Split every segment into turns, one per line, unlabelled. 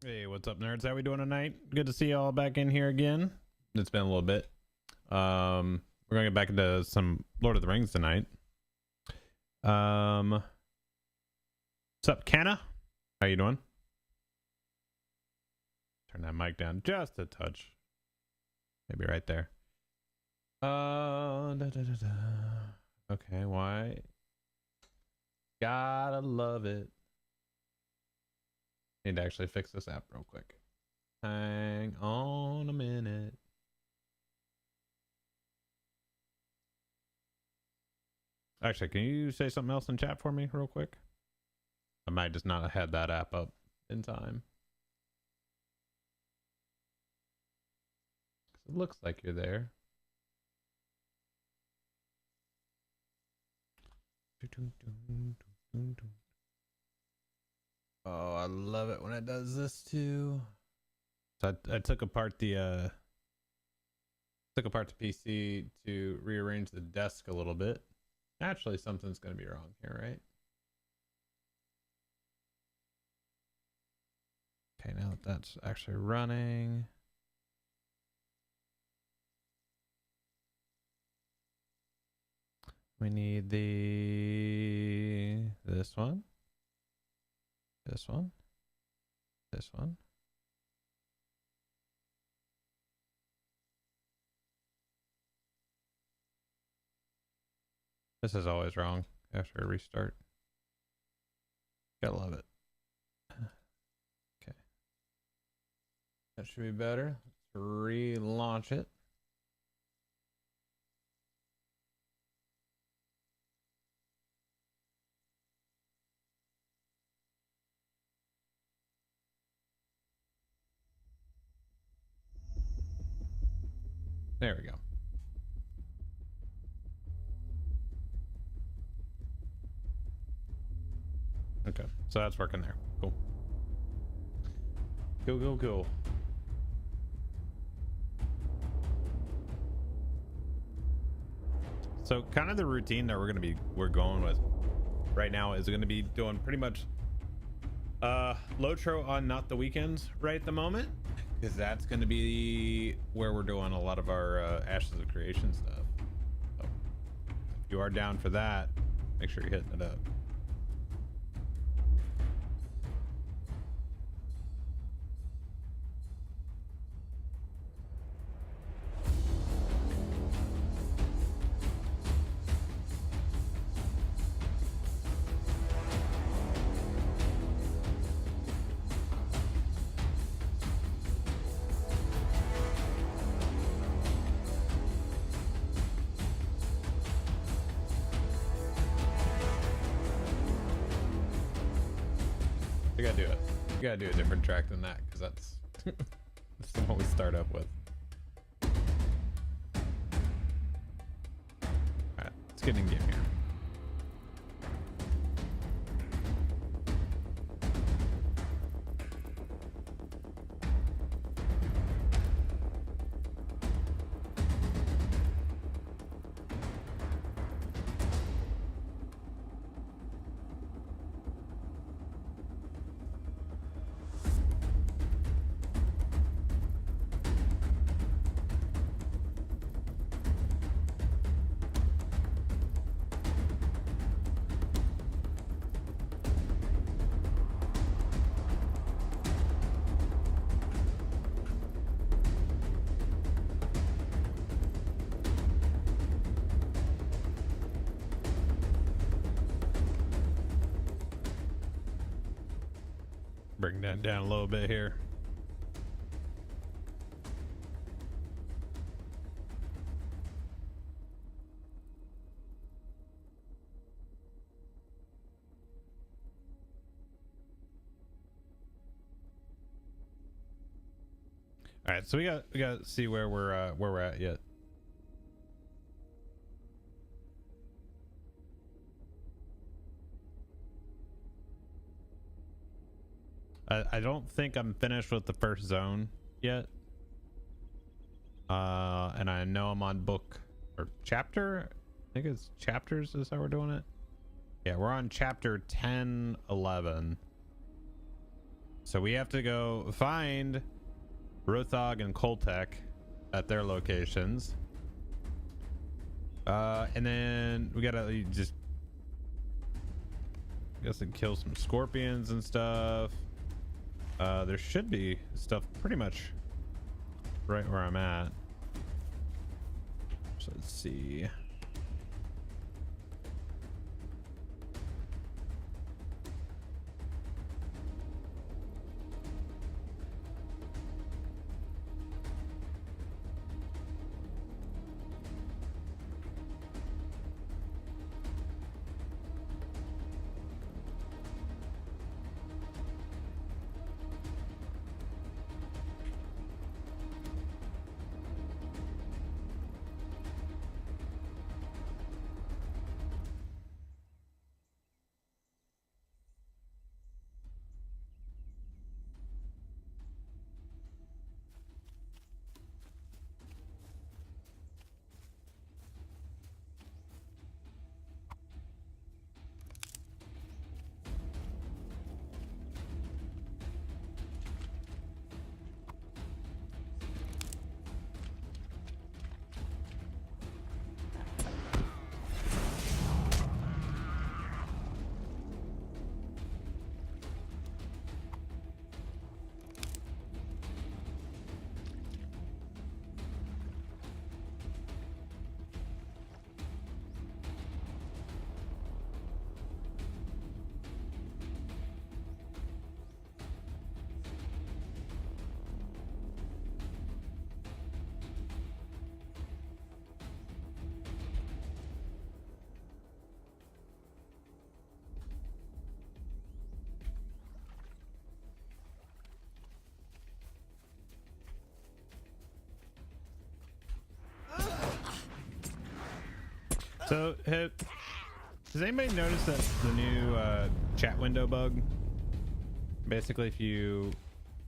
Hey, what's up, nerds? How we doing tonight? Good to see you all back in here again. It's been a little bit. We're gonna get back into some Lord of the Rings tonight. What's up, Canna? How you doing? Turn that mic down just a touch. Maybe right there. Okay, why? Gotta love it. Need to actually fix this app real quick. Hang on a minute. Actually, can you say something else in chat for me real quick? I might just not have had that app up in time. It looks like you're there. Oh, I love it when it does this too. So I took apart the PC to rearrange the desk a little bit. Naturally, something's going to be wrong here, right? Okay, now that that's actually running. We need this one. This one. This one. This is always wrong after a restart. Gotta love it. Okay. That should be better. Let's relaunch it. There we go. Okay, so that's working there. Cool. Cool. So kind of the routine that we're going with right now is going to be doing pretty much LOTRO on not the weekends right at the moment, because that's going to be where we're doing a lot of our Ashes of Creation stuff. So if you are down for that, make sure you're hitting it up. You gotta do it. You gotta do a different track than that, because that's that's the one we start up with. Alright, let's get in game here. Bring that down a little bit here. All right, so we got to see where we're at yet. I don't think I'm finished with the first zone yet. And I know I'm on book or chapter. I think it's chapters is how we're doing it. Yeah, we're on chapter 10, 11. So we have to go find Rothog and Koltek at their locations. And then we gotta just, I guess, kill some scorpions and stuff. There should be stuff pretty much right where I'm at. So let's see. So, has anybody noticed that the new chat window bug? Basically, if you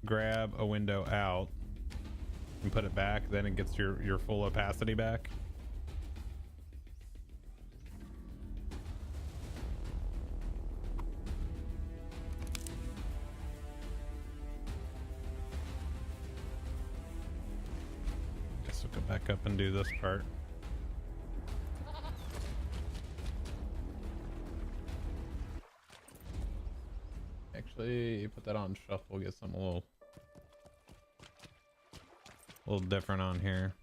grab a window out and put it back, then it gets your full opacity back. Guess we'll go back up and do this part. Actually, put that on shuffle, get something a little different on here.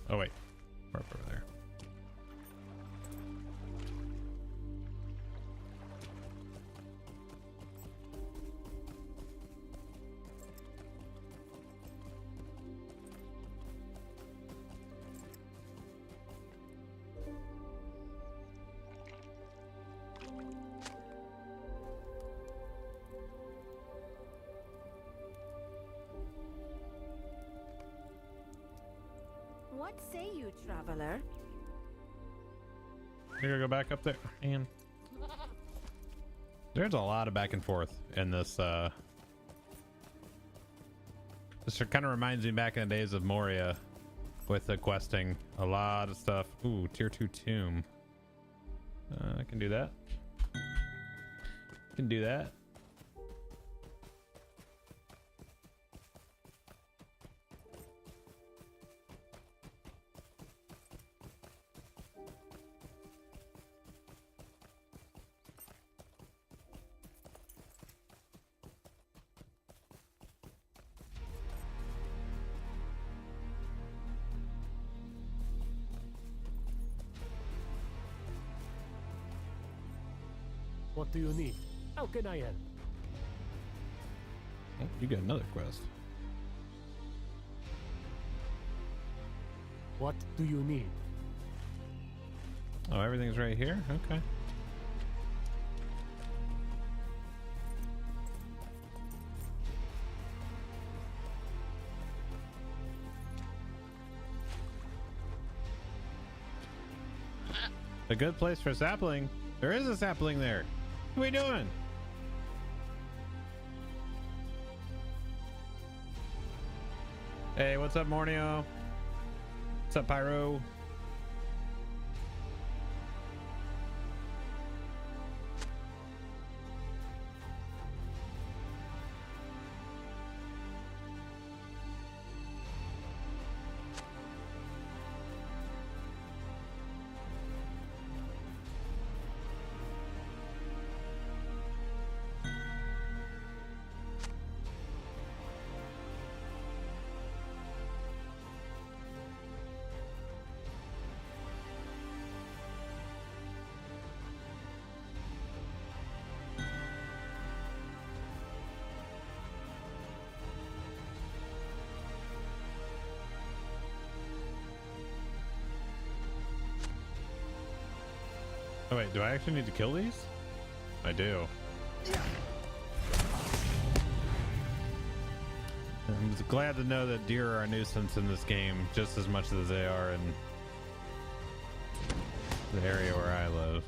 Oh wait, we're up over there.
What say you, traveler?
You're gonna go back up there, and there's a lot of back and forth in this. This kind of reminds me back in the days of Moria with the questing. A lot of stuff. Ooh, tier 2 tomb. I can do that. Can do that.
What do you need? How can I help?
Oh, you got another quest.
What do you need?
Oh, everything's right here? Okay. A good place for a sapling. There is a sapling there. What are we doing? Hey, what's up, Mornio? What's up, Pyro? Oh wait, do I actually need to kill these? I do. I'm just glad to know that deer are a nuisance in this game just as much as they are in the area where I live.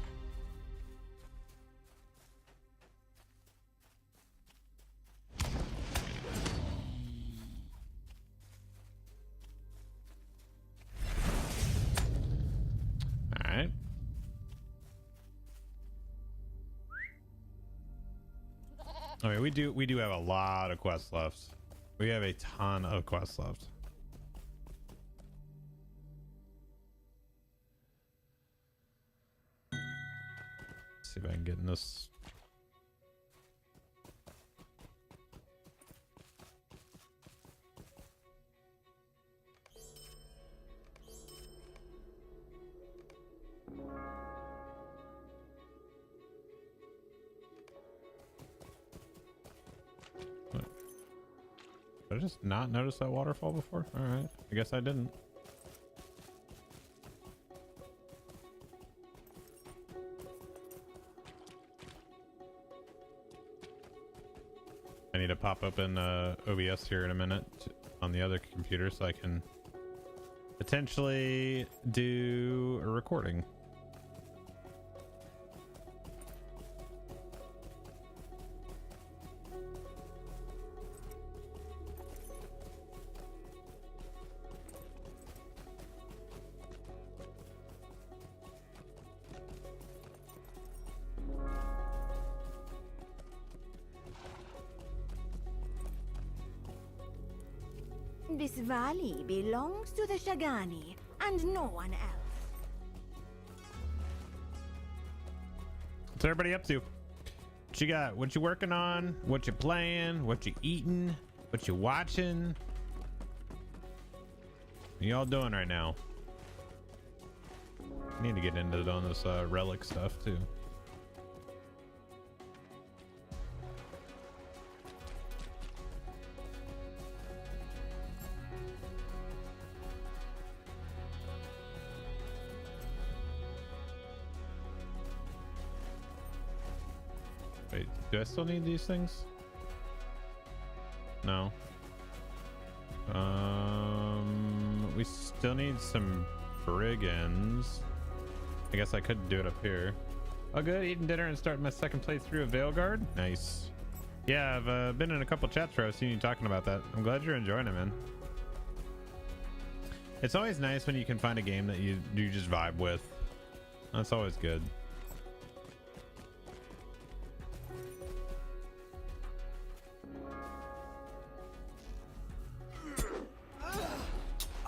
Alright. I mean, we do have a lot of quests left. We have a ton of quests left. Let's see if I can get in this. Did I just not notice that waterfall before? All right, I guess I didn't. I need to pop open OBS here in a minute on the other computer so I can potentially do a recording.
This valley belongs to the Shagani and no one else.
What's everybody up to? What you got? What you working on? What you playing? What you eating? What you watching? What y'all doing right now? I need to get into on this relic stuff too. Wait, do I still need these things? No. We still need some brigands. I guess I could do it up here. Oh good, eating dinner and starting my second playthrough of Veilguard. Nice. Yeah, I've been in a couple chats where I've seen you talking about that. I'm glad you're enjoying it, man. It's always nice when you can find a game that you just vibe with. That's always good.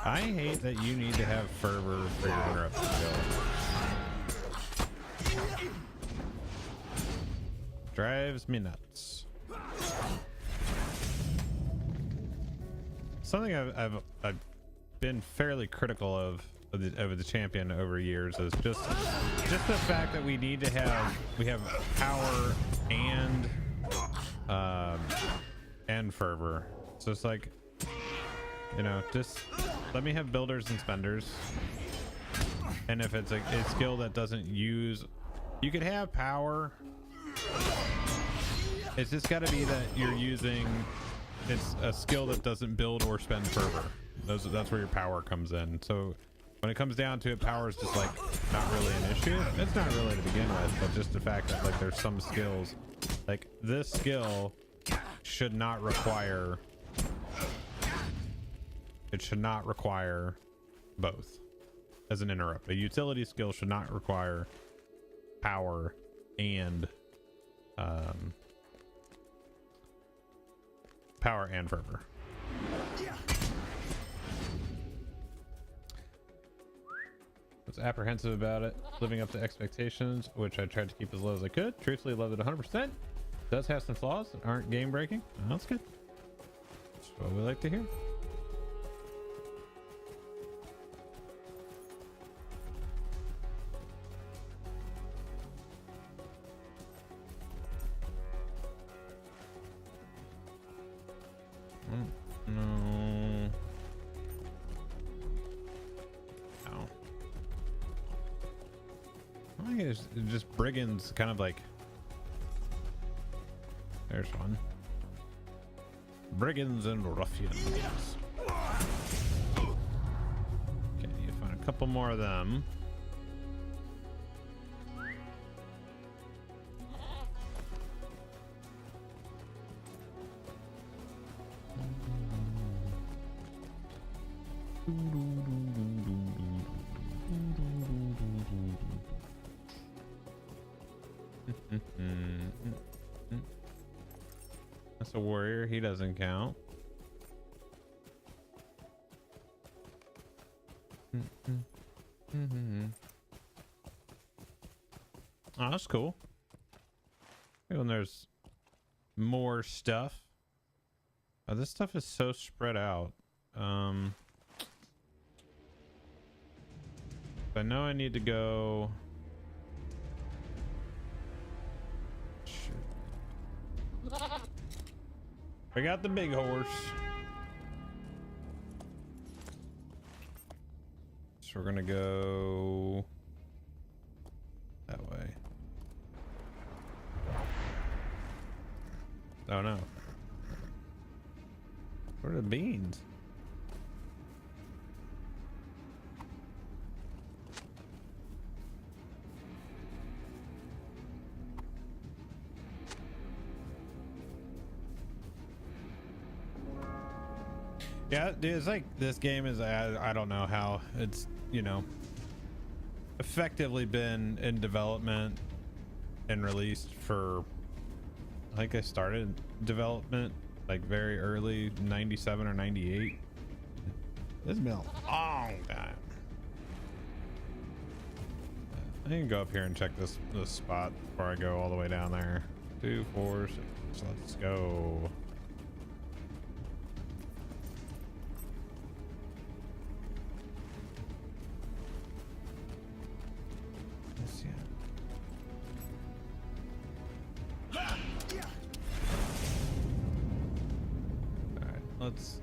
I hate that you need to have fervor for your interrupted skill. Drives me nuts. Something I've been fairly critical of the champion over years is just the fact that we need to have power and fervor. So it's like, you know, just let me have builders and spenders. And if it's a skill that doesn't use, you could have power. It's just got to be that you're using, it's a skill that doesn't build or spend fervor. That's where your power comes in. So When it comes down to it, power is just like not really an issue. It's not really to begin with, but just the fact that like there's some skills, like this skill should not require, it should not require both as an interrupt. A utility skill should not require power and fervor. Was apprehensive about it living up to expectations, which I tried to keep as low as I could. Truthfully, loved it 100%. Does have some flaws that aren't game breaking. Oh, that's good. That's what we like to hear. No. No. I think it's just brigands, kind of like. There's one. Brigands and ruffians. Okay, you find a couple more of them. That's a warrior. He doesn't count. Oh, that's cool. When there's more stuff. Oh, this stuff is so spread out. I know I need to go. Shit. I got the big horse. So we're gonna go that way. Oh no. What are the beans? Yeah, dude, it's like this game is, I don't know how it's, you know, effectively been in development and released for, I think I started development like very early, 97 or 98. It's been a long time. I can go up here and check this spot before I go all the way down there. 2, 4, 6, let's go. Let's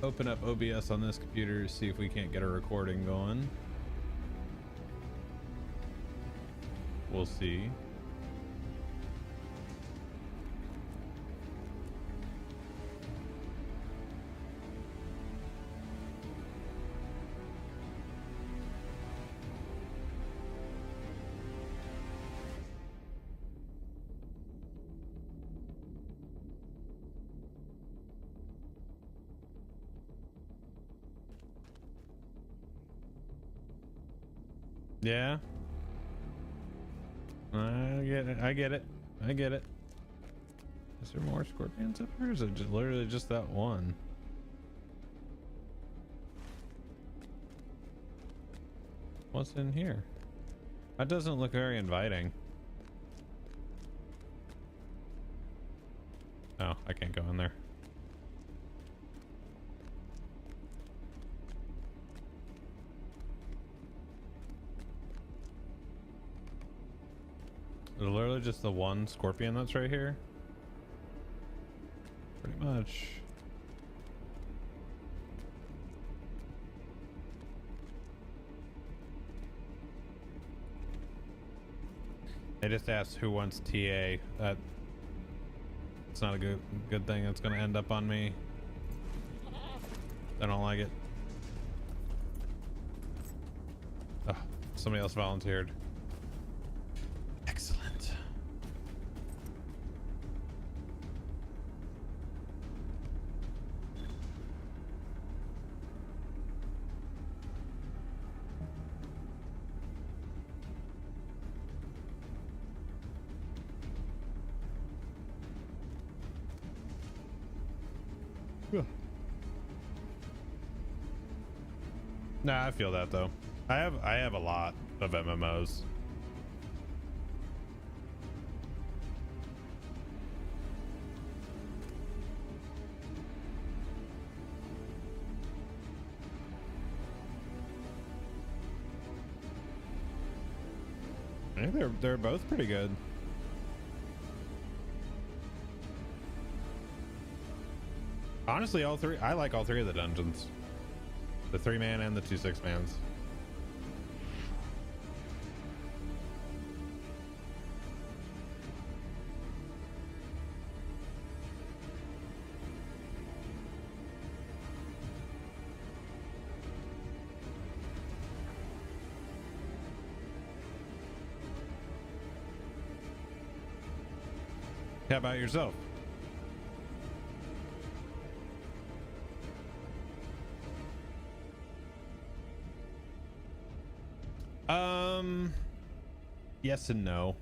open up OBS on this computer, see if we can't get a recording going. We'll see. Yeah. I get it. I get it. I get it. Is there more scorpions up here? Or is it just literally just that one? What's in here? That doesn't look very inviting. Oh, I can't go in there. Is it literally just the one scorpion that's right here? Pretty much. They just asked who wants TA. That it's not a good thing. It's gonna end up on me. I don't like it. somebody else volunteered. Excellent. Nah, I feel that though. I have a lot of MMOs. I think they're both pretty good. Honestly, all three. I like all three of the dungeons. The 3-man and the 2 6-mans. How about yourself? Yes and no.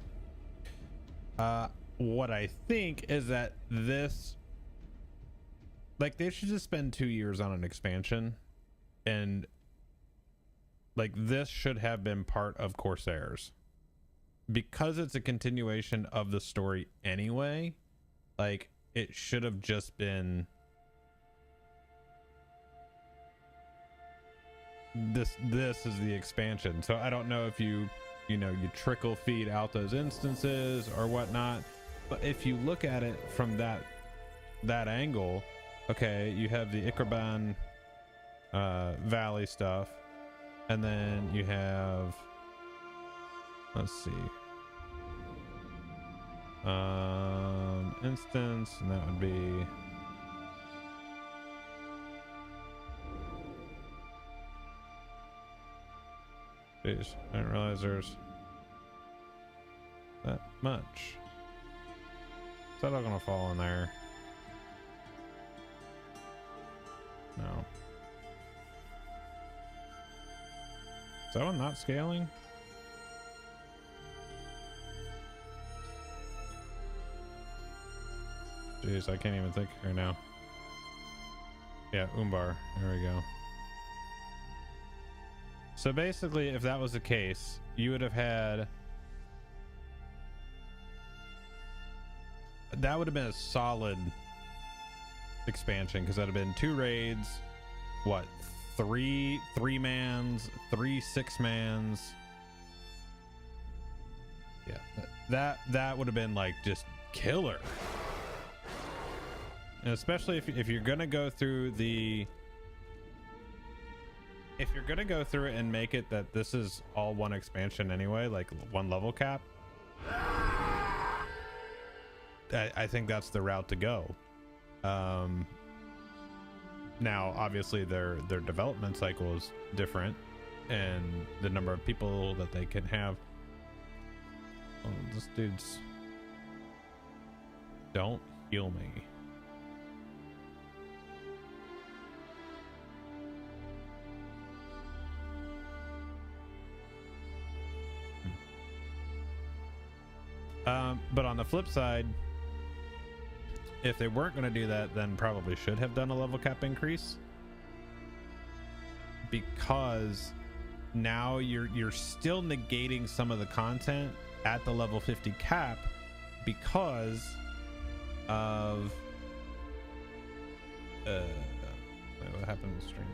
What I think is that this, like, they should just spend 2 years on an expansion, and like this should have been part of Corsairs because it's a continuation of the story anyway. Like, it should have just been this is the expansion. So I don't know if you trickle feed out those instances or whatnot, but if you look at it from that angle, okay, you have the Ikraban Valley stuff, and then you have, let's see, instance, and that would be jeez, I didn't realize there's that much. Is that all gonna fall in there? No. Is that one not scaling? Jeez, I can't even think right now. Yeah, Umbar. There we go. So basically, if that was the case, you would have had, that would have been a solid expansion, because that would have been 2 raids, what, 3 3-mans, 3 6-mans. Yeah, that would have been like just killer. And especially if you're gonna go through the, if you're gonna go through it and make it that this is all one expansion anyway, like 1 level cap, I think that's the route to go. Now obviously their development cycle is different, and the number of people that they can have. Oh, this dude's, don't heal me. But on the flip side, if they weren't going to do that, then probably should have done a level cap increase, because now you're still negating some of the content at the level 50 cap because of what happened to the stream.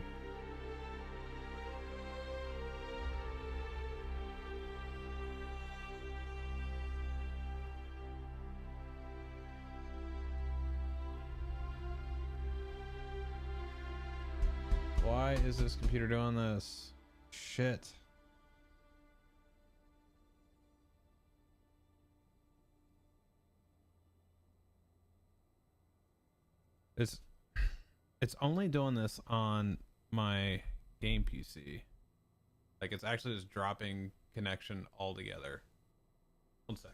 Why is this computer doing this? Shit. It's only doing this on my game PC. Like it's actually just dropping connection altogether. One sec.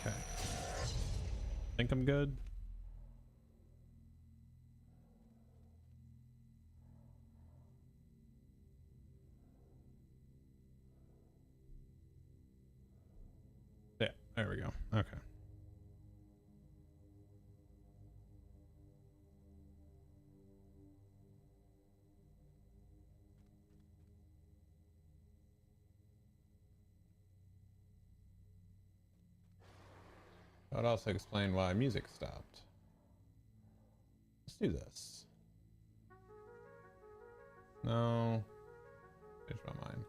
Okay. Think I'm good. Yeah, there we go. Okay. That would also explain why music stopped. Let's do this. No. Change my mind.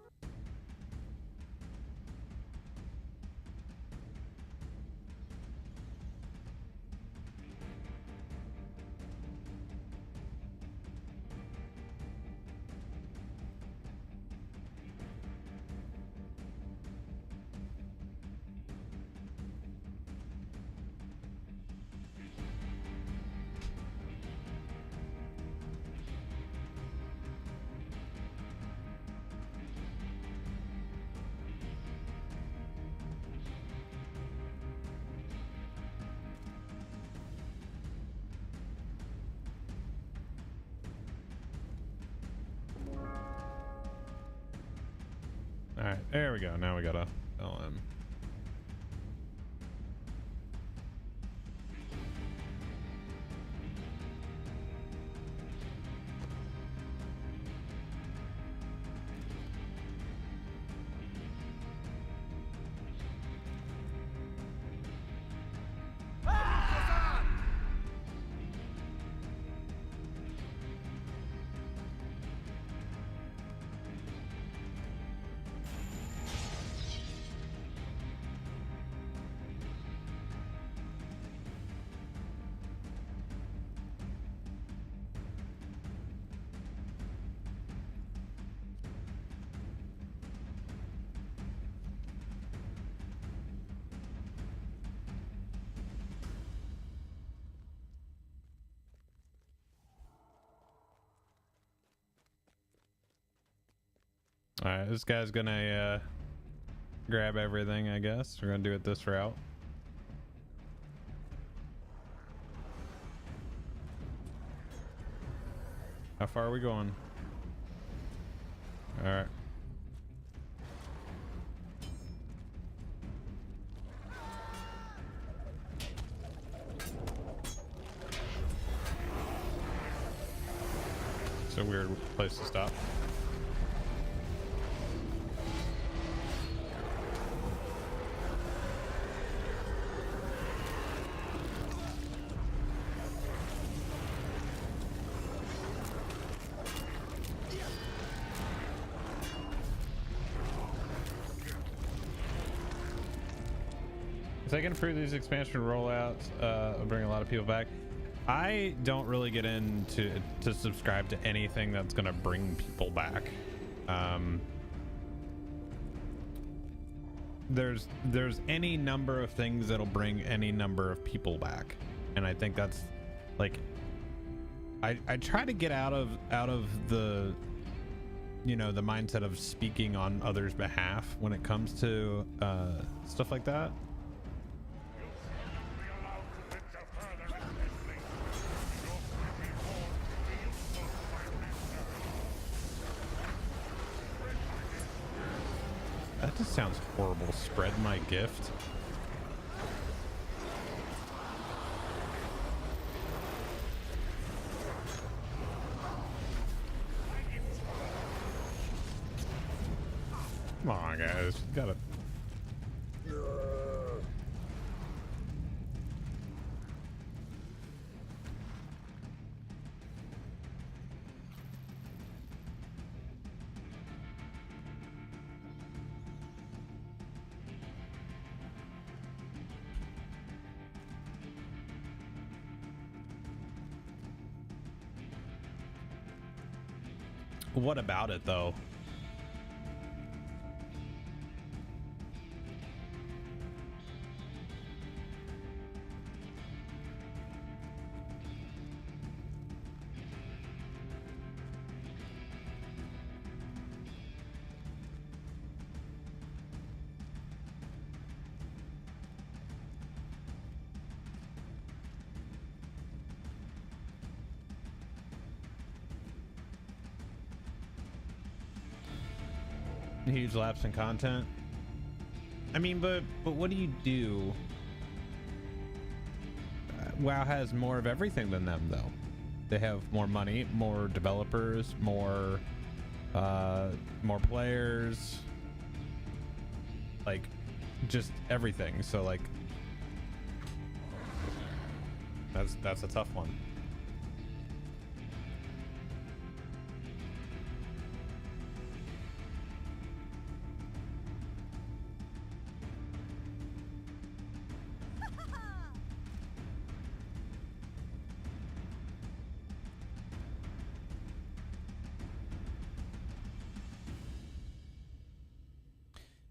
All right, there we go. Now we gotta tell him. All right, this guy's gonna grab everything, I guess. We're gonna do it this route. How far are we going? All right. It's a weird place to stop. If they can improve these expansion rollouts, it'll bring a lot of people back. I don't really get into to subscribe to anything that's gonna bring people back. There's any number of things that'll bring any number of people back, and I think that's like I try to get out of the you know, the mindset of speaking on others' behalf when it comes to stuff like that. That just sounds horrible. Spread my gift. Come on, guys. You gotta. What about it, though? Huge lapse in content. I mean, but what do you do? WoW has more of everything than them, though. They have more money, more developers, more players, like just everything. So like that's a tough one.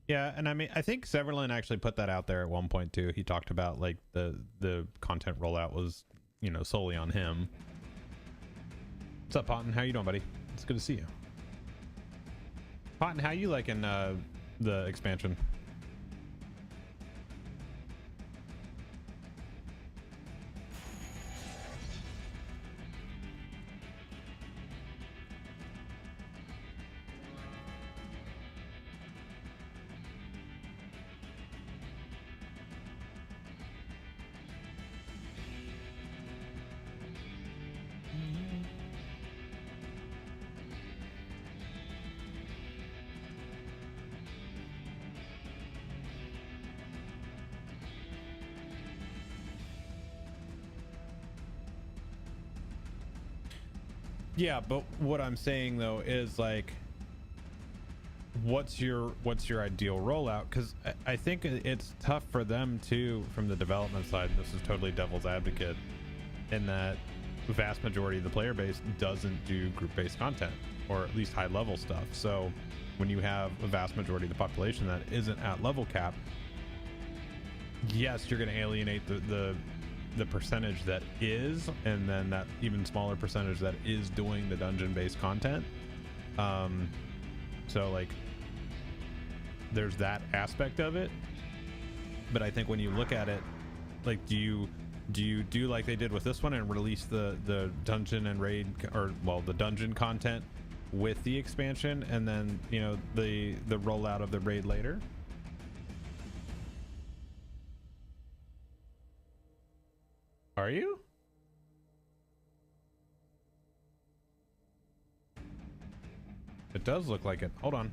Yeah, and I mean, I think Severlin actually put that out there at one point too. He talked about like the content rollout was, you know, solely on him. What's up, Ponton? How you doing, buddy? It's good to see you. Ponton, how you liking the expansion? Yeah, but what I'm saying though is like, what's your ideal rollout? Because I think it's tough for them too from the development side. And this is totally devil's advocate, in that the vast majority of the player base doesn't do group-based content, or at least high-level stuff. So when you have a vast majority of the population that isn't at level cap, yes, you're going to alienate the percentage that is, and then that even smaller percentage that is doing the dungeon-based content. So like there's that aspect of it, but I think when you look at it, like do you do like they did with this one and release the dungeon and raid, or well, the dungeon content with the expansion, and then, you know, the rollout of the raid later? Are you? It does look like it. Hold on.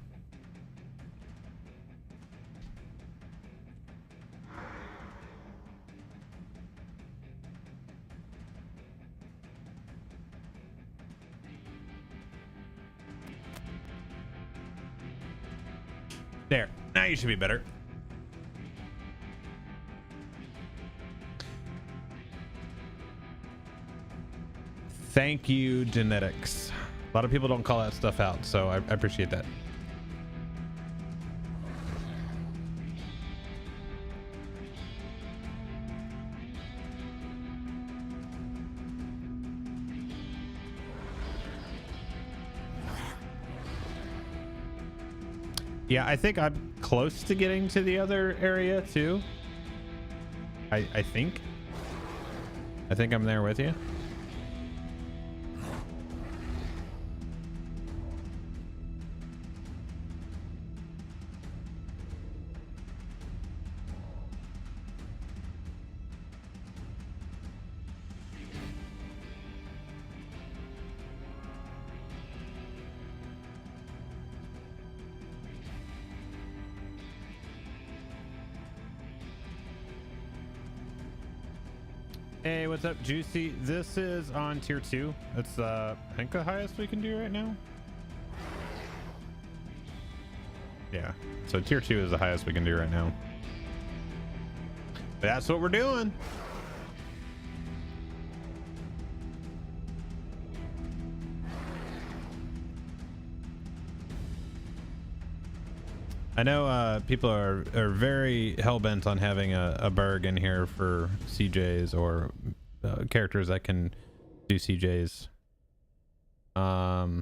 There. Now you should be better. Thank you, genetics. A lot of people don't call that stuff out, so I appreciate that. Yeah, I think I'm close to getting to the other area too. I think I'm there with you. Hey, what's up, Juicy? This is on tier 2. It's I think the highest we can do right now. Yeah, so tier 2 is the highest we can do right now. That's what we're doing. I know people are very hell-bent on having a Berg in here for CJs or characters that can do CJs. I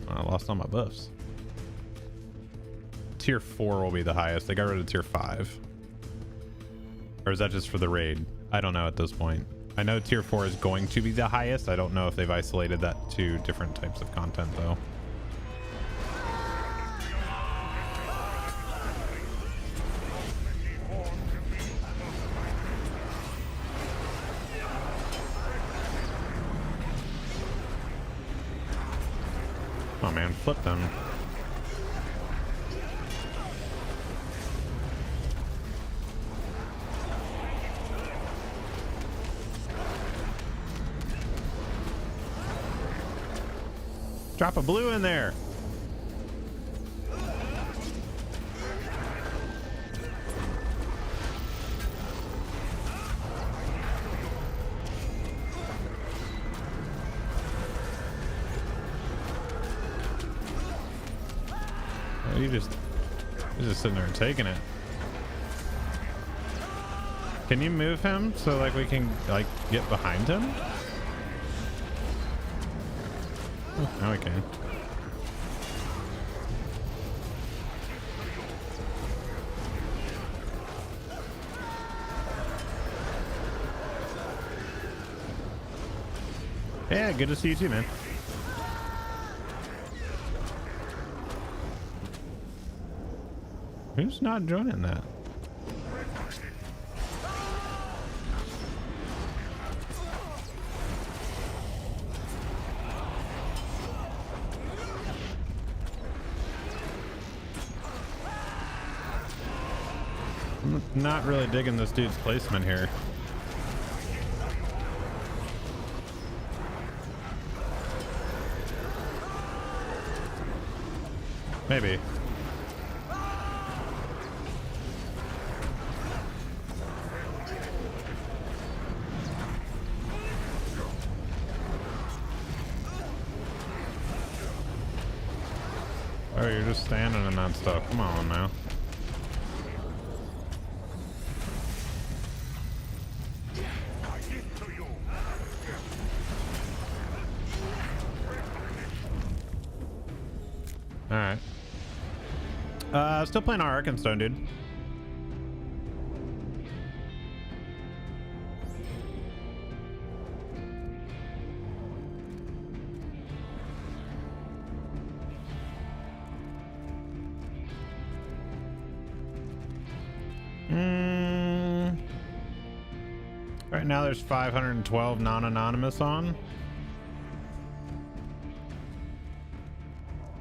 lost all my buffs. Tier 4 will be the highest. They got rid of tier 5. Or is that just for the raid? I don't know at this point. I know tier 4 is going to be the highest. I don't know if they've isolated that to different types of content though. Oh man, flip them. Drop a blue in there. Oh, you're just sitting there and taking it. Can you move him so like we can like get behind him? Oh, now we can. Yeah, good to see you too, man. Who's not joining that? I'm not really digging this dude's placement here. Maybe. Oh, you're just standing in that stuff. Come on now. Alright. Still playing our Arkenstone, dude. Right now there's 512 non-anonymous on.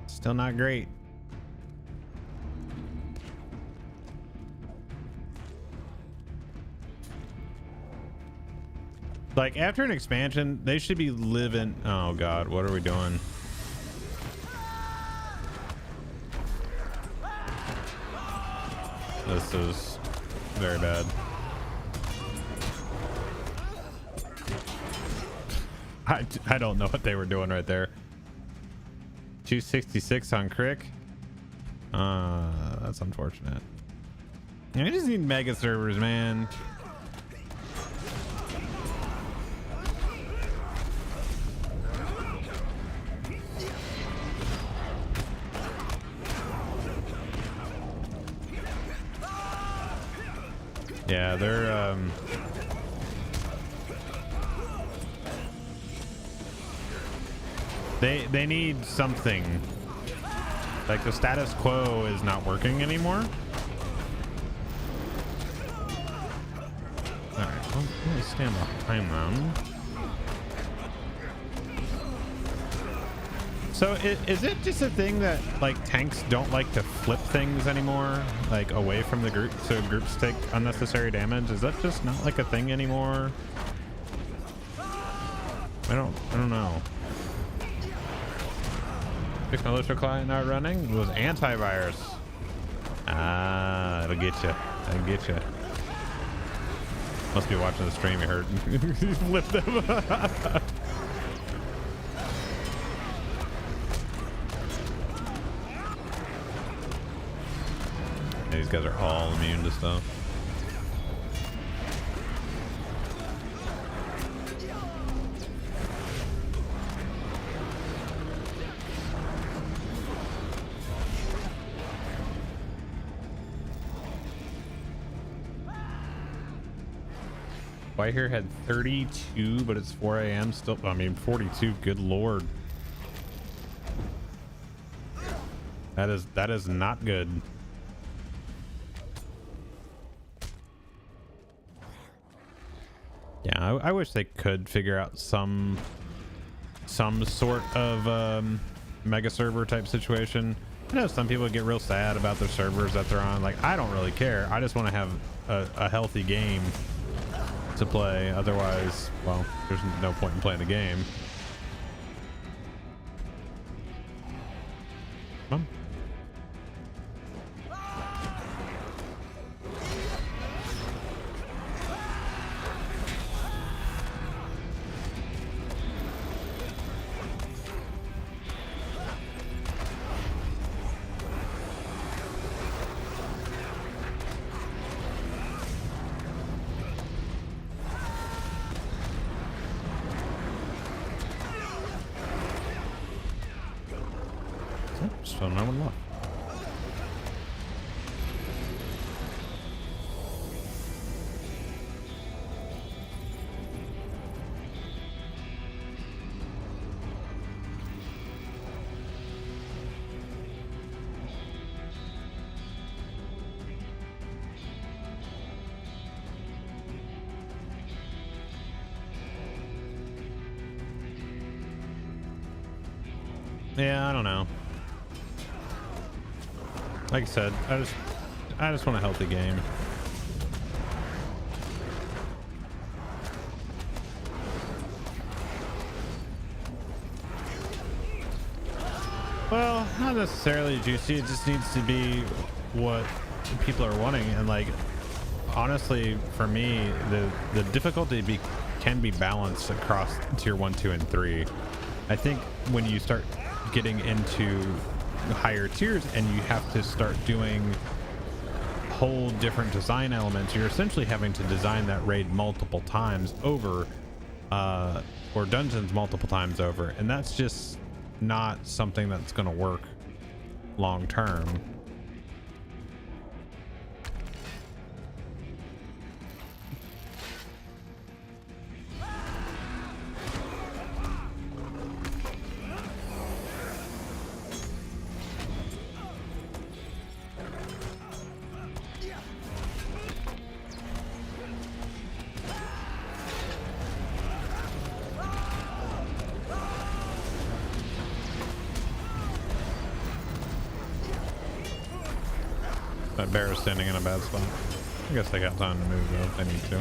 Still not great. Like after an expansion, they should be living. Oh God, what are we doing? This is very bad. I don't know what they were doing right there. 266 on Crick. That's unfortunate. I just need mega servers, man. Yeah, they're they need something. Like the status quo is not working anymore. All right, well, let me stand behind them. So is it just a thing that like tanks don't like to flip things anymore, like away from the group, so groups take unnecessary damage? Is that just not like a thing anymore? I don't know. Fix my LOTRO client not running. It was antivirus. Ah, it'll get you. It'll get you. Must be watching the stream. You heard. Flip them. These guys are all immune to stuff. Whitehair had 32, but it's 4 a.m. still. I mean, 42. Good lord. That is not good. Yeah, I wish they could figure out some sort of mega server type situation. I know some people get real sad about their servers that they're on. Like, I don't really care. I just want to have a healthy game to play. Otherwise, well, there's no point in playing the game. Come on. So no one left. Yeah, I don't know. Like I said, I just want a healthy game. Well, not necessarily juicy. It just needs to be what people are wanting. And like, honestly, for me, the difficulty can be balanced across tier 1, 2, and 3. I think when you start getting into higher tiers and you have to start doing whole different design elements, you're essentially having to design that raid multiple times over, or dungeons multiple times over, and that's just not something that's going to work long term. That bear is standing in a bad spot. I guess they got time to move though if they need to.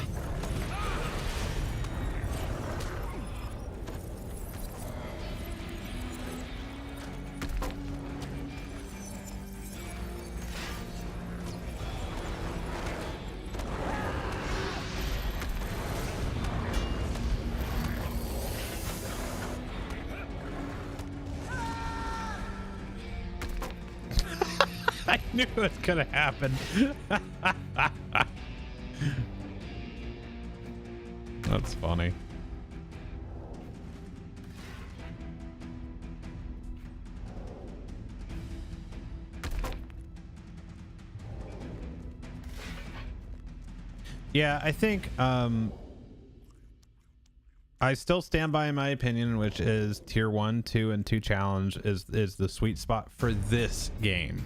I knew it was gonna happen. That's funny. Yeah, I think I still stand by my opinion, which is tier 1, 2, and 2 challenge is the sweet spot for this game.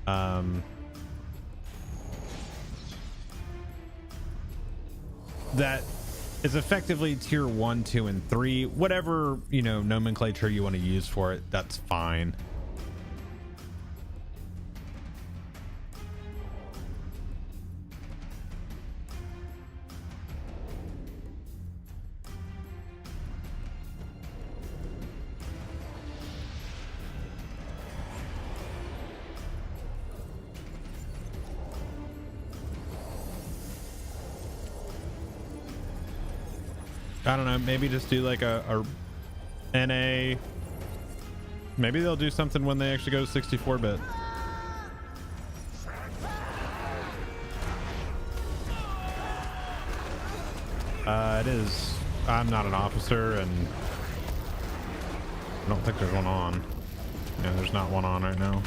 That is effectively tier 1, 2, and 3. Whatever, you know, nomenclature you want to use for it, that's fine. I don't know, maybe just do like a NA. Maybe they'll do something when they actually go to 64-bit. It is. I'm not an officer, and I don't think there's one on. Yeah, there's not one on right now.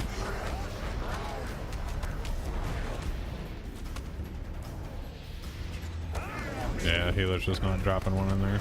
Yeah, healer's just not dropping one in there.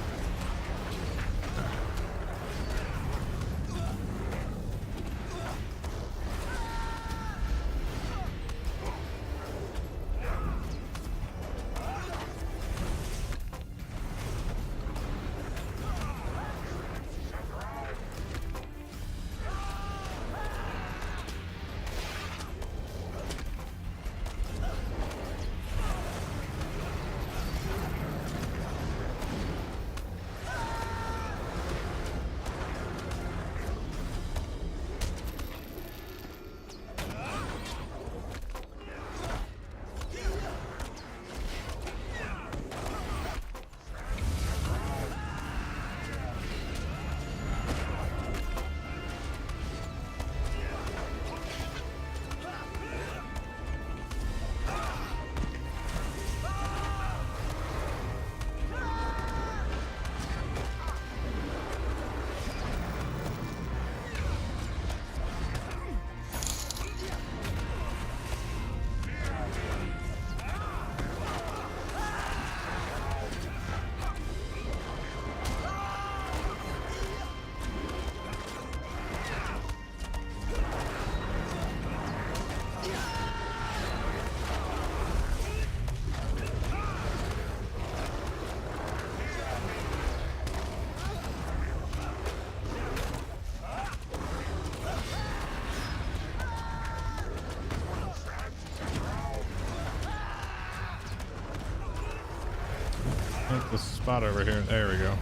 The spot over here. There we go.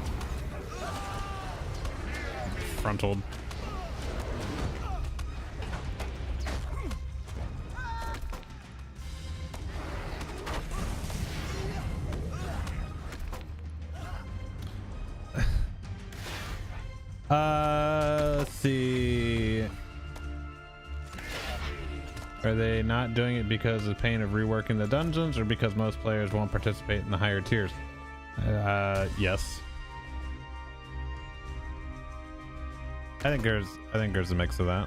Frontaled. Let's see. Are they not doing it because of the pain of reworking the dungeons, or because most players won't participate in the higher tiers? Yes. I think there's a mix of that.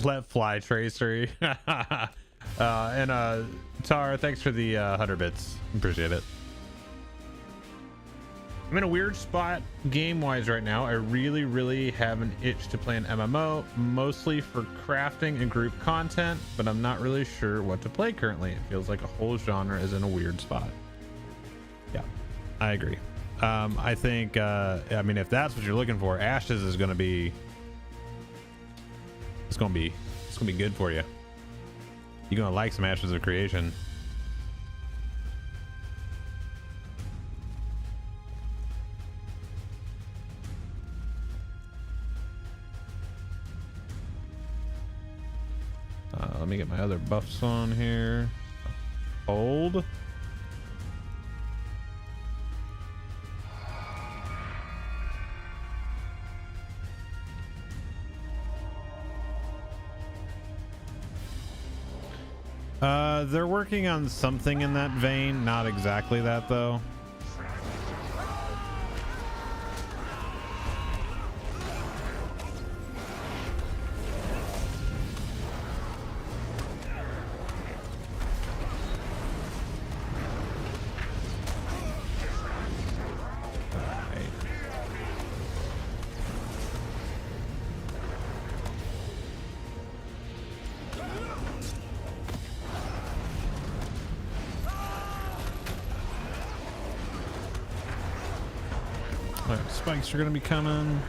Let fly tracery. And Tar, thanks for the 100 bits. Appreciate it. I'm in a weird spot game-wise right now. I really have an itch to play an MMO, mostly for crafting and group content, but I'm not really sure what to play currently. It feels like a whole genre is in a weird spot. Yeah, I agree. I think, I mean, if that's what you're looking for, Ashes is going to be, it's going to be good for you. You're going to like some Ashes of Creation. Let me get my other buffs on here. Hold. They're working on something in that vein. Not exactly that though. Spikes are gonna be coming.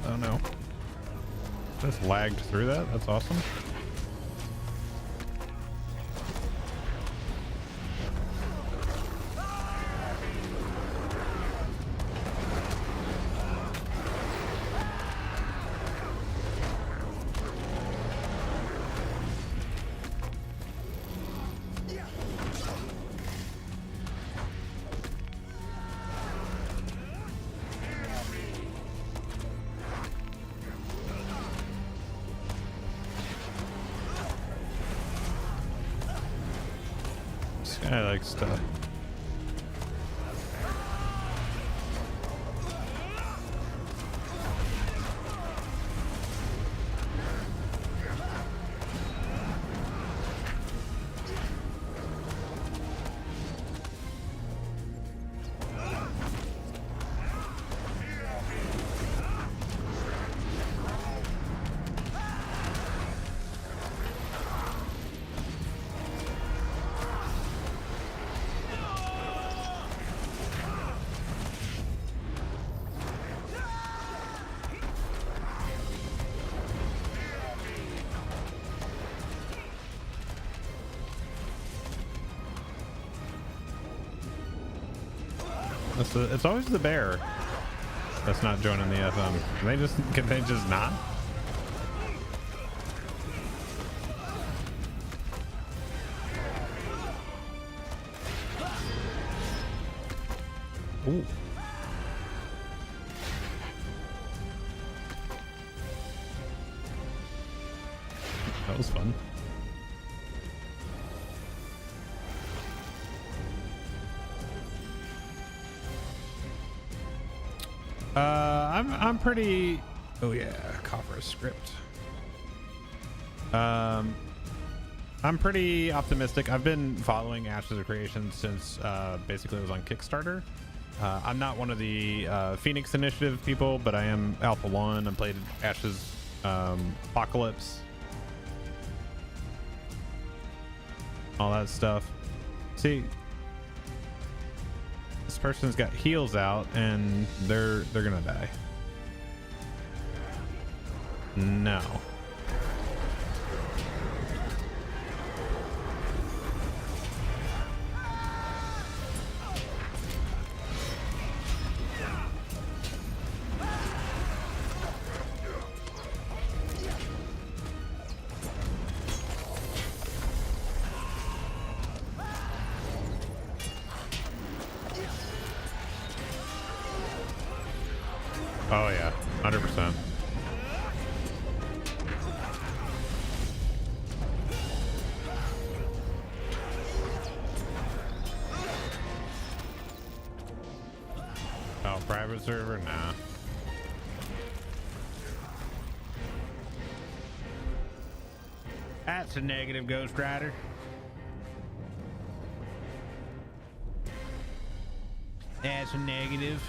Oh no. Just lagged through that? That's awesome. This guy likes to... It's always the bear that's not joining the FM. Can they just not? Ooh. That was fun. I'm pretty... Oh yeah, copper script. I'm pretty optimistic. I've been following Ashes of Creation since basically it was on Kickstarter. I'm not one of the Phoenix Initiative people, but I am Alpha 1. I played Ashes Apocalypse. All that stuff. See, this person's got heals out and they're gonna die. No. Oh yeah, 100%. Oh, private server? Nah. That's a negative, Ghost Rider. That's a negative.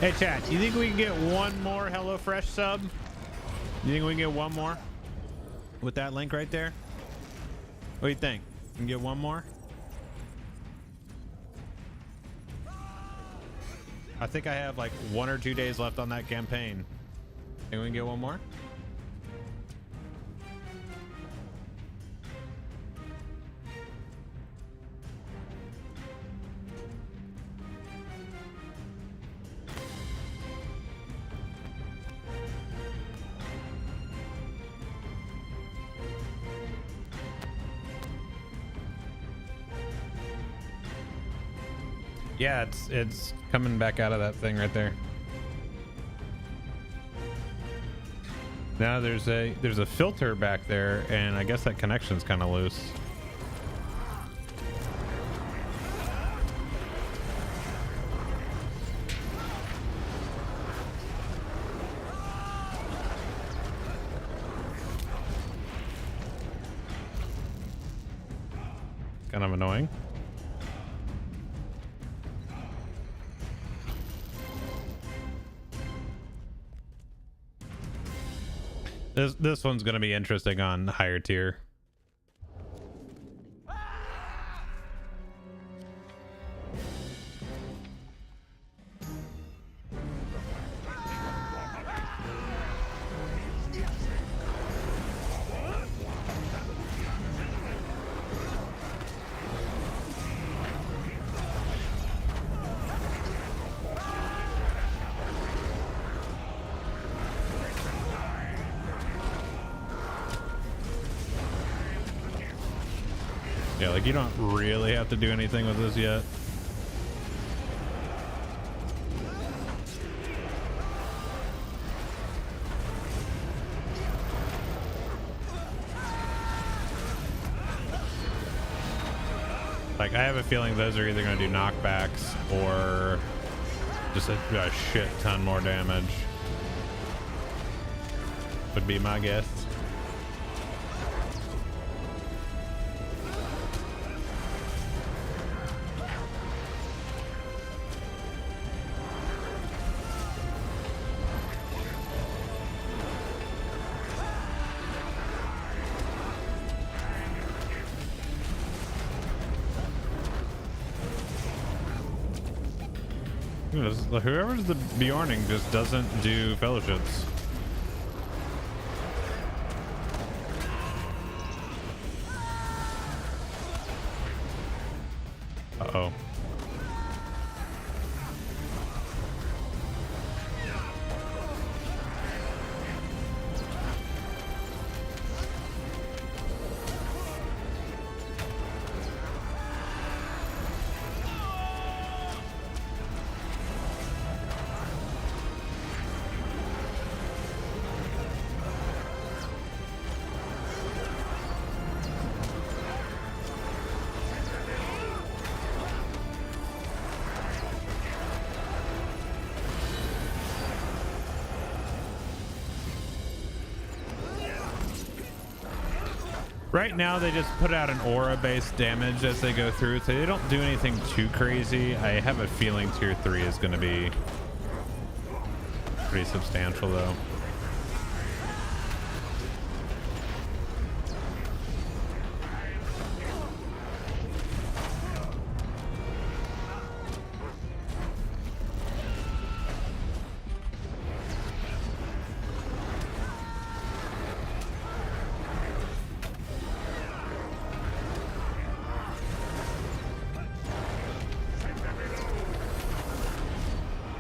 Hey, chat, you think we can get one more HelloFresh sub? You think we can get one more with that link right there? What do you think? We can get one more? I think I have like 1 or 2 days left on that campaign. Think we can get one more? Yeah, it's coming back out of that thing right there. Now there's a filter back there, and I guess that connection's kind of loose. Kind of annoying. This one's gonna be interesting on higher tier. Yeah, like you don't really have to do anything with this yet. Like, I have a feeling those are either going to do knockbacks or just a shit ton more damage. Would be my guess. Whoever's the Bjorning just doesn't do fellowships. Uh-oh. Right now, they just put out an aura-based damage as they go through, so they don't do anything too crazy. I have a feeling tier 3 is going to be pretty substantial, though.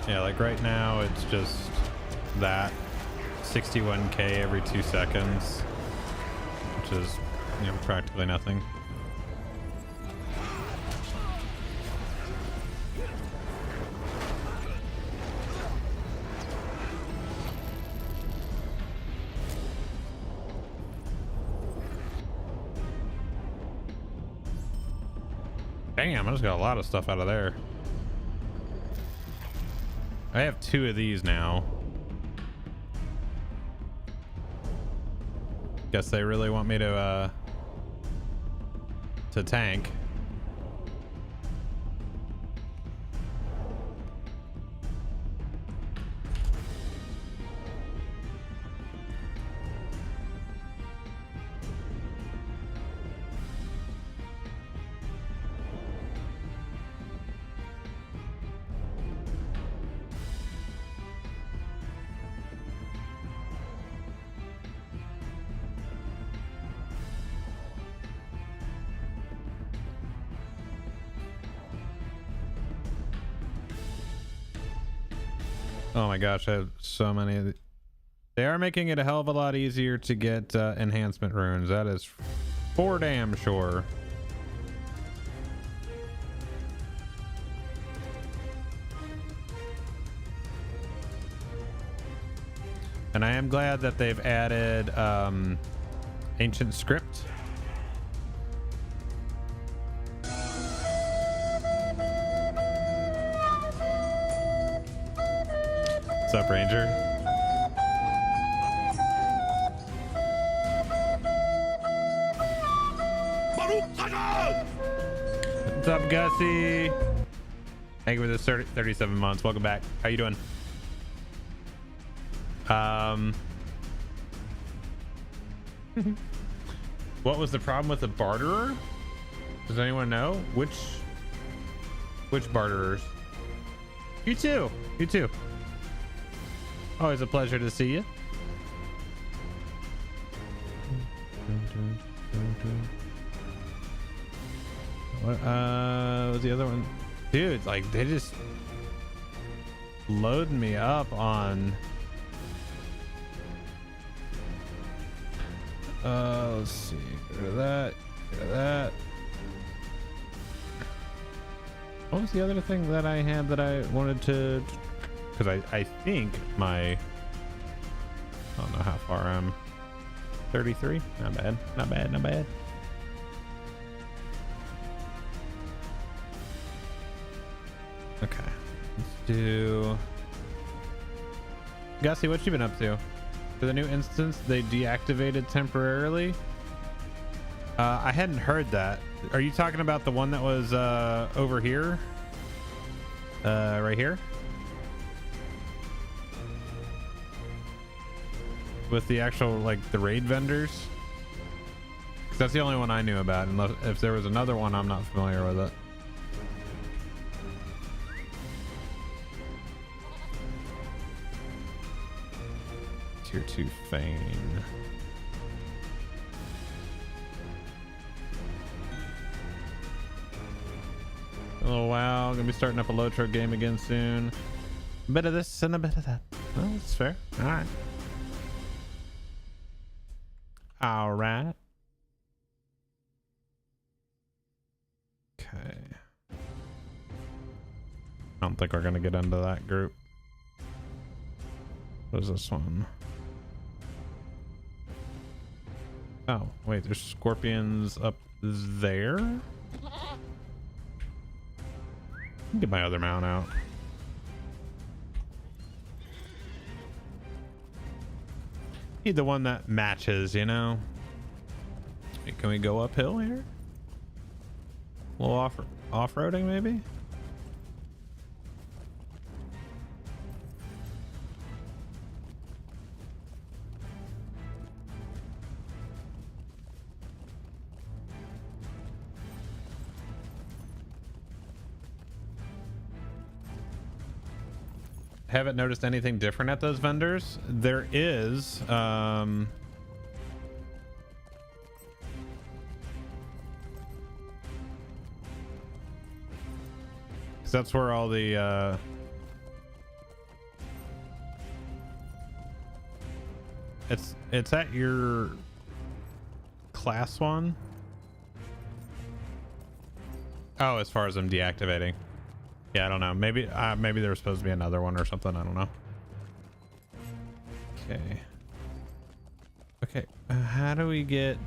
Yeah, like right now it's just that 61k every 2 seconds, which is, you know, practically nothing. Damn, I just got a lot of stuff out of there. I have 2 of these now. Guess they really want me to tank. Oh my gosh, I have so many of the... They are making it a hell of a lot easier to get enhancement runes. That is for damn sure. And I am glad that they've added ancient script. What's up, Ranger? What's up, Gussie? Thank you for this 37 months. Welcome back. How you doing? What was the problem with the barterer? Does anyone know? Which barterers? You too. You too. Always a pleasure to see you. What was the other one? Dude, like they just load me up on let's see, get rid of that, get rid of that. What was the other thing that I had that I wanted to, because I think my, I don't know how far I'm, 33, not bad, not bad, not bad. Okay, let's do Gussie, what you been up to? For the new instance they deactivated temporarily. I hadn't heard that. Are you talking about the one that was over here? Right here? With the actual, like, the raid vendors? 'Cause that's the only one I knew about, unless if there was another one I'm not familiar with it. Tier 2 Fane. Oh wow, gonna be starting up a LOTRO game again soon. A bit of this and a bit of that. Well, that's fair. Alright. Alright. Okay. I don't think we're gonna get into that group. What is this one? Oh, wait, there's scorpions up there? Get my other mount out. Need the one that matches, you know? Hey, can we go uphill here? A little off-roading maybe? Haven't noticed anything different at those vendors. There is because that's where all the it's at your class one. Oh, as far as I'm deactivating. Yeah, I don't know. Maybe there was supposed to be another one or something. I don't know. Okay. Okay. How do we get?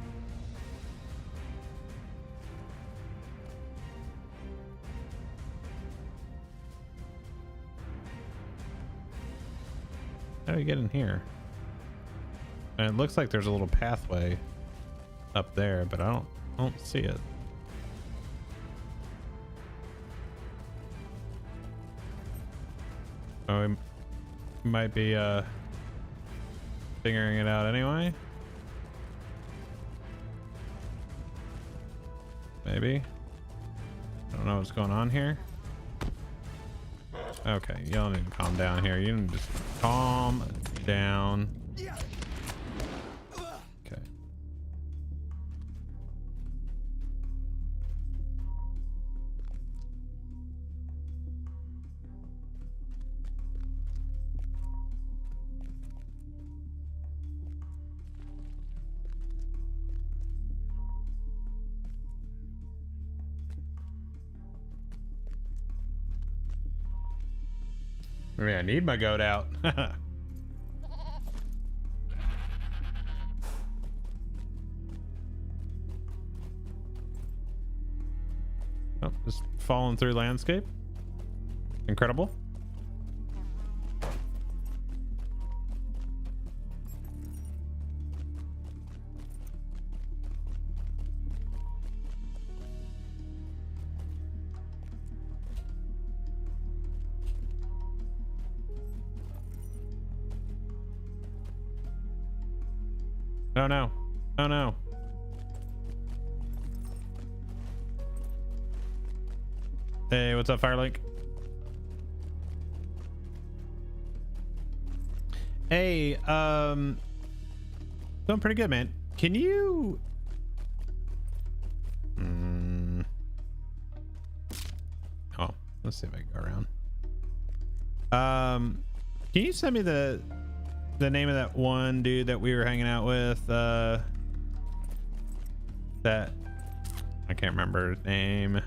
How do we get in here? And it looks like there's a little pathway up there, but I don't see it. Oh, we might be figuring it out anyway. Maybe. I don't know what's going on here. Okay, y'all need to calm down here. You need to just calm down. Okay. mean, I need my goat out. Oh, just falling through landscape. Incredible. Oh no. Oh no. Hey, what's up, Firelink? Hey, doing pretty good, man. Can you oh, let's see if I can go around. Can you send me the name of that one dude that we were hanging out with? That I can't remember his name.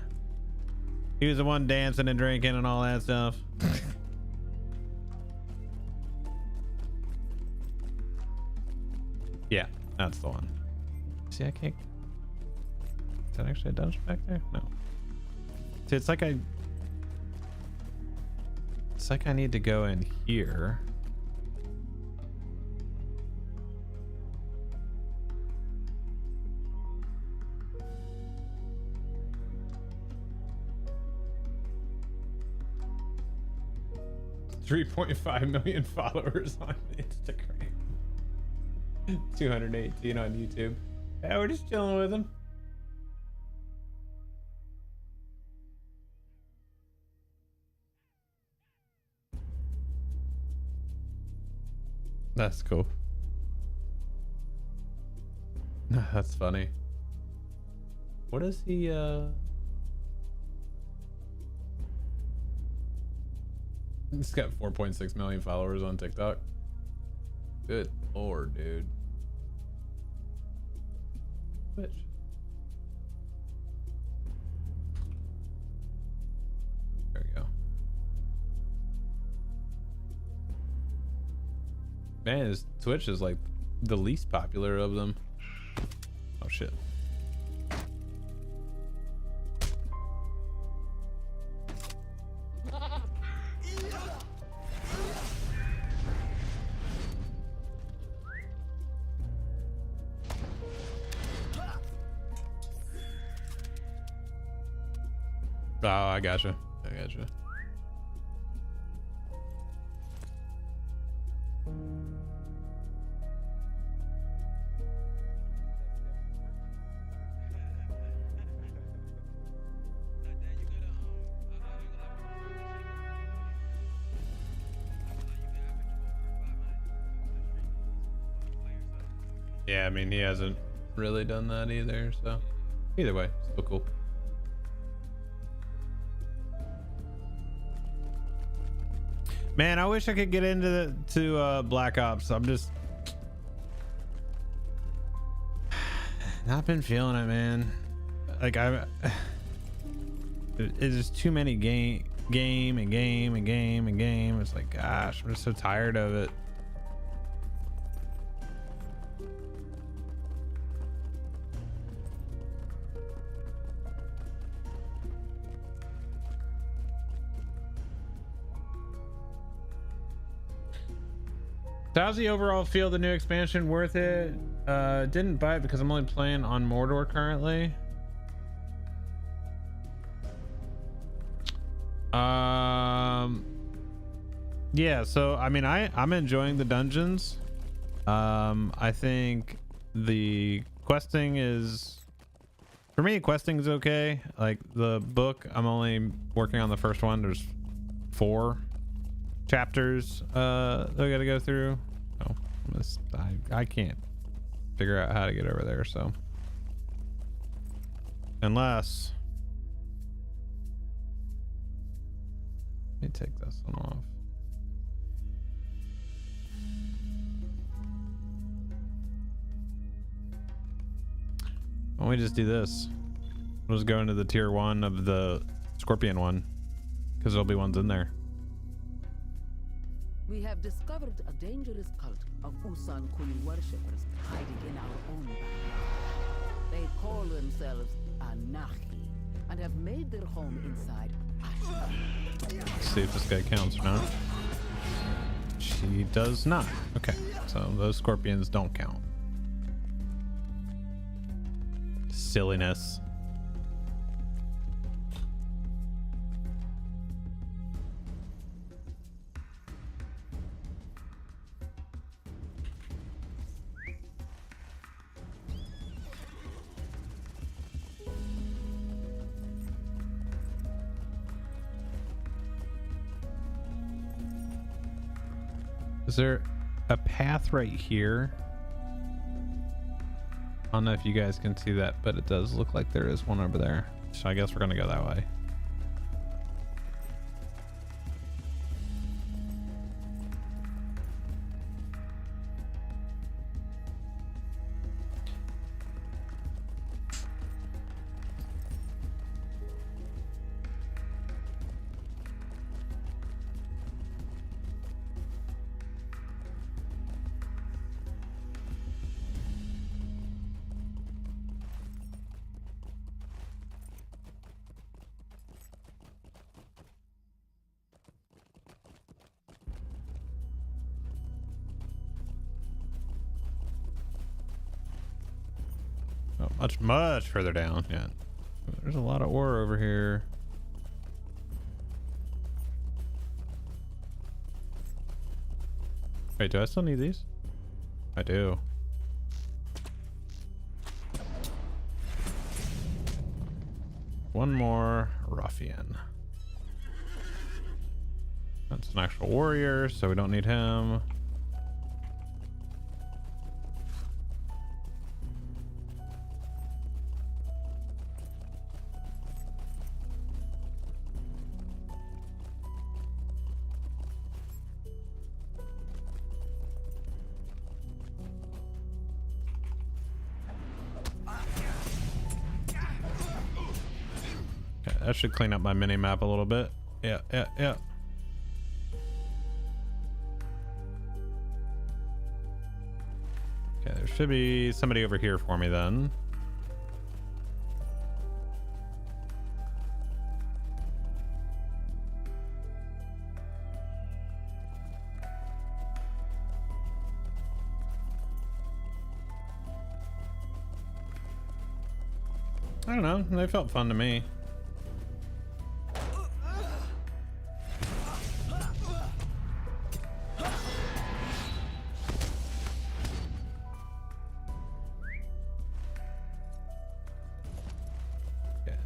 He was the one dancing and drinking and all that stuff. Yeah, that's the one. See, I can't. Is that actually a dungeon back there? No. See, it's like I need to go in here. $3.5 million followers on Instagram. 218 on YouTube. Yeah, we're just chilling with him. That's cool. That's funny. What is he He's got 4.6 million followers on TikTok. Good lord, dude. Bitch. There we go. Man, his Twitch is like the least popular of them. Oh shit. Oh, I gotcha. I gotcha. Yeah, I mean, he hasn't really done that either, so either way, still cool. Man, I wish I could get into Black Ops. I'm just not been feeling it, man. Like it's just too many game. It's like, gosh, I'm just so tired of it. How's the overall feel? The new expansion worth it? Didn't buy it because I'm only playing on Mordor currently. Yeah, so I mean, I'm enjoying the dungeons. I think the questing is, for me, questing is okay. Like the book, I'm only working on the first one. There's 4 chapters that I gotta go through. Oh, I can't figure out how to get over there, so unless, let me take this one off. Why don't we just do this? We'll just go into the tier 1 of the Scorpion one, because there'll be ones in there.
We have discovered a dangerous cult of Usan Queen worshippers hiding in our own backyard. They call themselves Anahi and have made their home inside Ashtar.
Let's see if this guy counts or not. She does not. Okay, so those scorpions don't count. Silliness. Is there a path right here? I don't know if you guys can see that, but it does look like there is one over there. So I guess we're gonna go that way. Oh, much further down. Yeah, there's a lot of ore over here. Wait, do I still need these? I do. One more ruffian. That's an actual warrior, so we don't need him. That should clean up my mini map a little bit. Yeah. Okay, there should be somebody over here for me then. I don't know, they felt fun to me.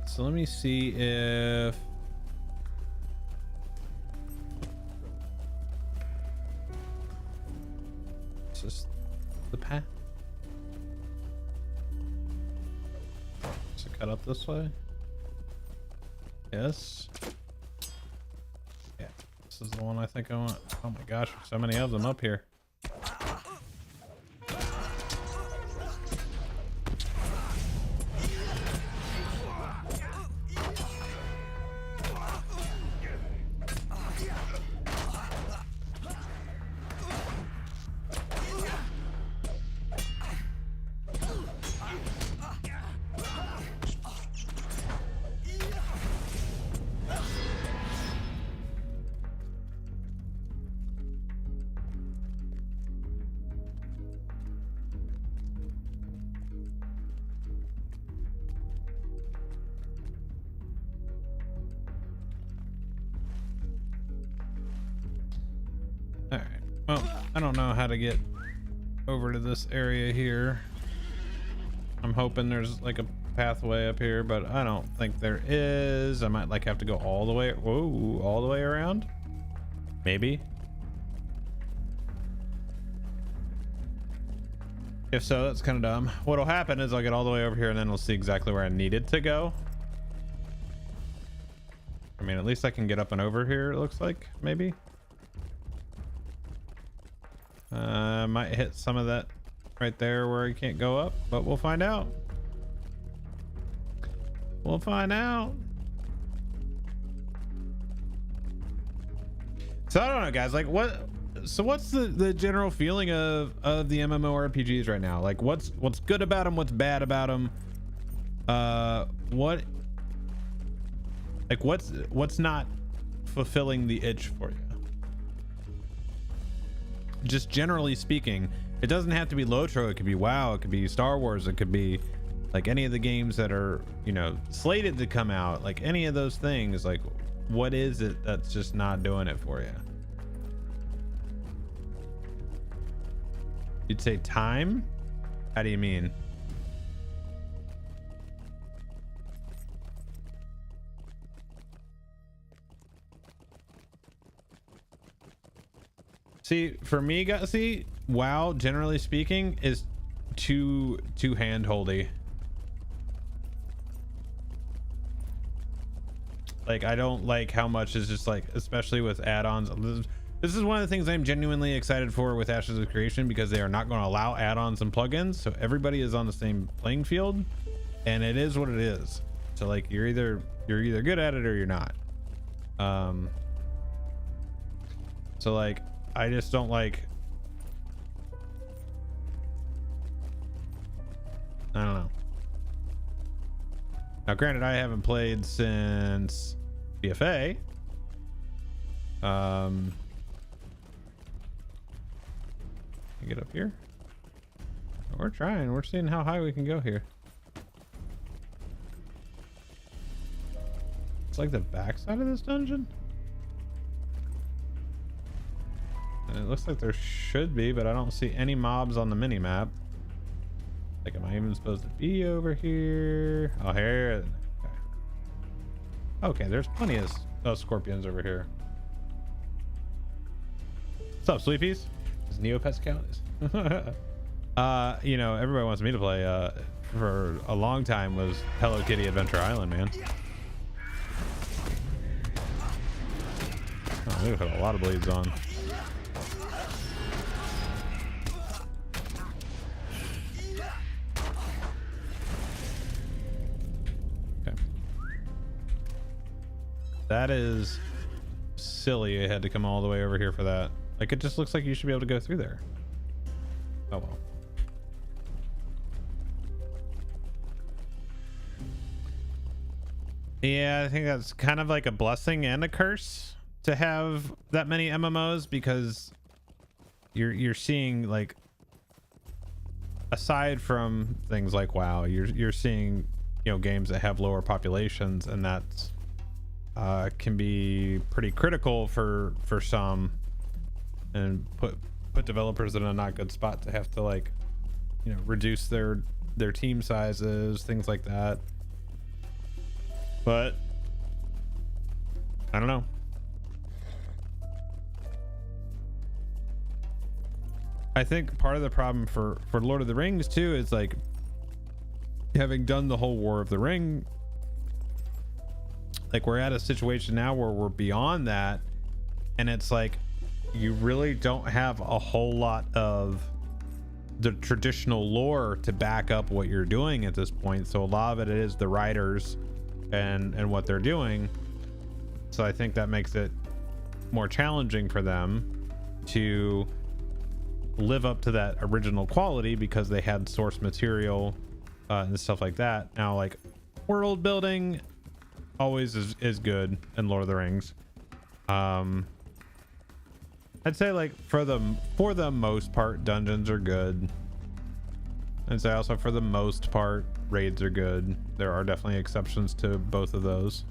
So let me see if it's just the path. So cut up this way. Yes. Yeah, this is the one I think I want. Oh my gosh, so many of them up here. Well, I don't know how to get over to this area here. I'm hoping there's like a pathway up here, but I don't think there is. I might like have to go all the way. Whoa, all the way around? Maybe. If so, that's kind of dumb. What'll happen is I'll get all the way over here and then we'll see exactly where I needed to go. I mean, at least I can get up and over here, it looks like, maybe. Might hit some of that right there where you can't go up, but we'll find out. We'll find out. So I don't know, guys, like what what's the general feeling of the MMORPGs right now? Like what's good about them, what's bad about them? What's not fulfilling the itch for you? Just generally speaking, it doesn't have to be LOTRO. It could be WoW, it could be Star Wars, it could be like any of the games that are, you know, slated to come out, like any of those things. Like what is it that's just not doing it for you? You'd say time? How do you mean? See, for me, see, WoW, generally speaking, is too hand-holdy. Like, I don't like how much is just like, especially with add-ons. This is one of the things I'm genuinely excited for with Ashes of Creation, because they are not going to allow add-ons and plugins, so everybody is on the same playing field, and it is what it is. So like, you're either good at it or you're not. So like, I just don't like, I don't know. Now granted, I haven't played since BFA. Get up here. We're trying. We're seeing how high we can go here. It's like the backside of this dungeon. And it looks like there should be, but I don't see any mobs on the mini map. Like, am I even supposed to be over here? Oh, here. Okay, there's plenty of scorpions over here. What's up, Sleepies? Is Neopets count? You know, everybody wants me to play for a long time was Hello Kitty Adventure Island, man. Oh, we've got a lot of bleeds on. Okay. That is silly. I had to come all the way over here for that. Like, it just looks like you should be able to go through there. Oh well. Yeah, I think that's kind of like a blessing and a curse to have that many MMOs, because you're seeing, like, aside from things like WoW, you're seeing, you know, games that have lower populations, and that's can be pretty critical for some, and put developers in a not good spot to have to, like, you know, reduce their team sizes, things like that. But I don't know. I think part of the problem for Lord of the Rings too is, like, having done the whole War of the Ring, like, we're at a situation now where we're beyond that, and it's like you really don't have a whole lot of the traditional lore to back up what you're doing at this point. So a lot of it is the writers and what they're doing. So I think that makes it more challenging for them to live up to that original quality, because they had source material and stuff like that. Now, like, world building always is good in Lord of the Rings. I'd say, like, for the most part, dungeons are good. I'd say also for the most part, raids are good. There are definitely exceptions to both of those.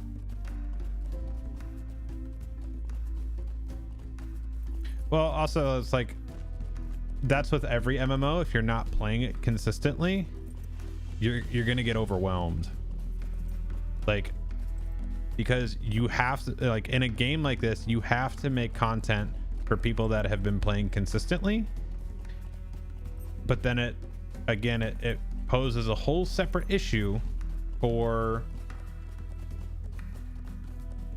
Well, also, it's like, that's with every MMO. If you're not playing it consistently, you're gonna get overwhelmed. Like, because you have to, like, in a game like this, you have to make content for people that have been playing consistently. But then it poses a whole separate issue for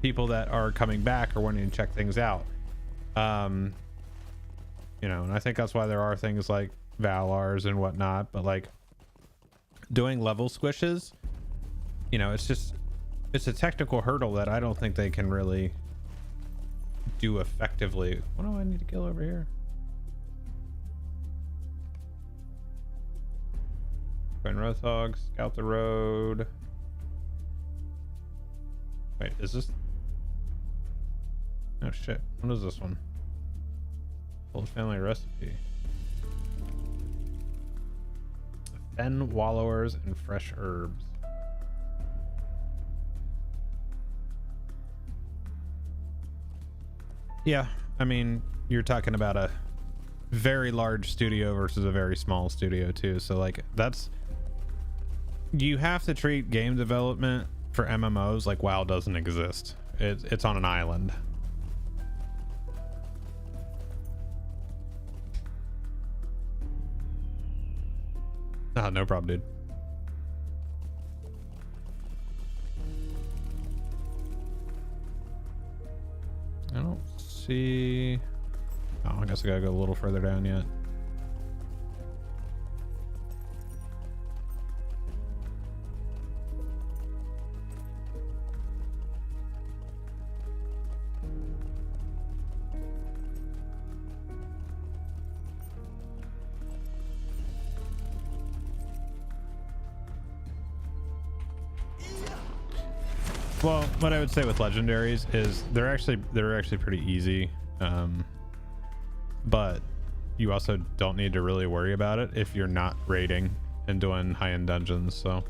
people that are coming back or wanting to check things out. You know, and I think that's why there are things like Valars and whatnot, but, like, doing level squishes, you know, it's a technical hurdle that I don't think they can really do effectively. What do I need to kill over here? Find Rothog, scout the road. Wait, is this? Oh shit! What is this one? Old family recipe. Fen wallowers and fresh herbs. Yeah, I mean, you're talking about a very large studio versus a very small studio too. So like that's, you have to treat game development for MMOs like WoW doesn't exist. It's on an island. Ah, no problem, dude. I don't see. Oh, I guess I gotta go a little further down yet. Well, what I would say with legendaries is they're actually pretty easy, but you also don't need to really worry about it if you're not raiding and doing high-end dungeons. So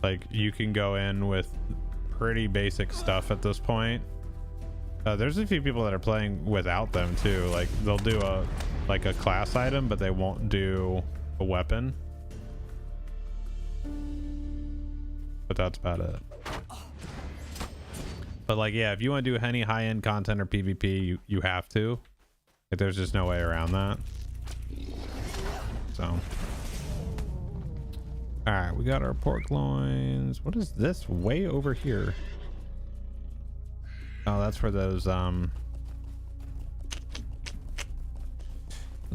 like you can go in with pretty basic stuff at this point. There's a few people that are playing without them too. Like they'll do a class item, but they won't do a weapon. But that's about it. But like, yeah, if you want to do any high-end content or PvP, you have to. Like, there's just no way around that. So, all right, we got our pork loins. What is this way over here? Oh, that's where those that's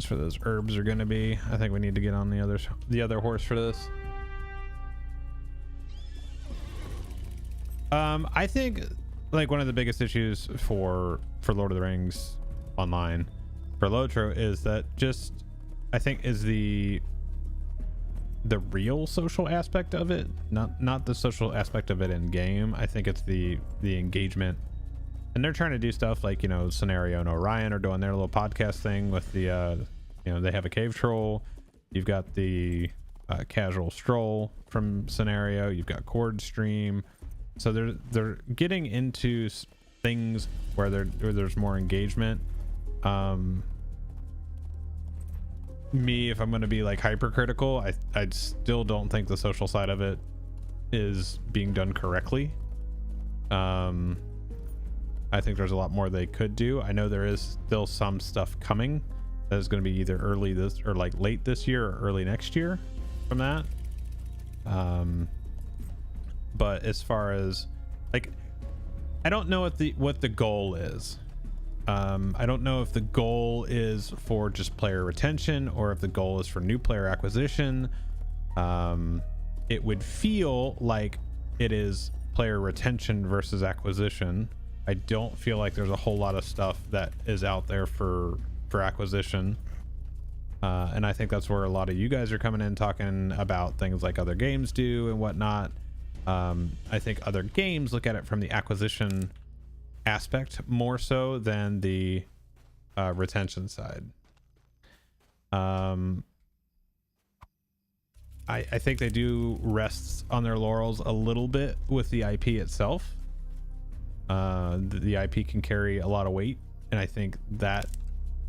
where those herbs are gonna be. I think we need to get on the other horse for this. I think like one of the biggest issues for Lord of the Rings Online for LOTRO is that just, I think, is the real social aspect of it, not the social aspect of it in game. I think it's the engagement, and they're trying to do stuff like, you know, Scenario and Orion are doing their little podcast thing with the you know, they have a cave troll. You've got the casual stroll from Scenario. You've got Chord Stream. So they're getting into things where there's more engagement. Me, if I'm going to be like hypercritical, I still don't think the social side of it is being done correctly. I think there's a lot more they could do. I know there is still some stuff coming that is going to be either early this or like late this year or early next year from that. But as far as like, I don't know what the goal is. I don't know if the goal is for just player retention or if the goal is for new player acquisition. It would feel like it is player retention versus acquisition. I don't feel like there's a whole lot of stuff that is out there for acquisition. And I think that's where a lot of you guys are coming in talking about things like other games do and whatnot. I think other games look at it from the acquisition aspect more so than the retention side. I think they do rest on their laurels a little bit with the IP itself. The IP can carry a lot of weight, and I think that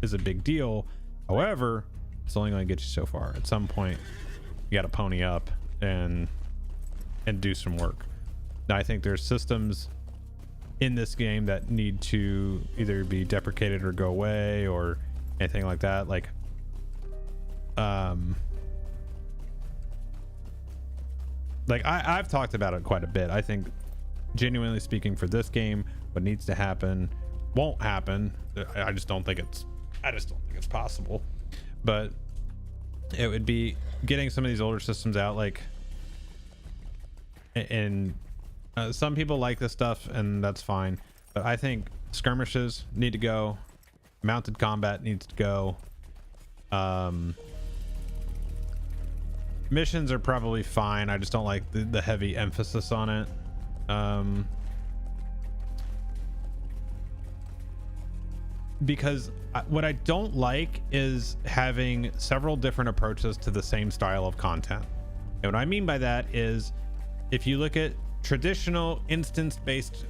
is a big deal. However, it's only going to get you so far. At some point, you got to pony up and do some work. Now, I think there's systems in this game that need to either be deprecated or go away or anything like that. Like, I've talked about it quite a bit. I think, genuinely speaking, for this game, what needs to happen won't happen. I just don't think it's possible. But it would be getting some of these older systems out, like, and Some people like this stuff, and that's fine. But I think skirmishes need to go. Mounted combat needs to go. Missions are probably fine. I just don't like the heavy emphasis on it. Because what I don't like is having several different approaches to the same style of content. And what I mean by that is, if you look at traditional instance-based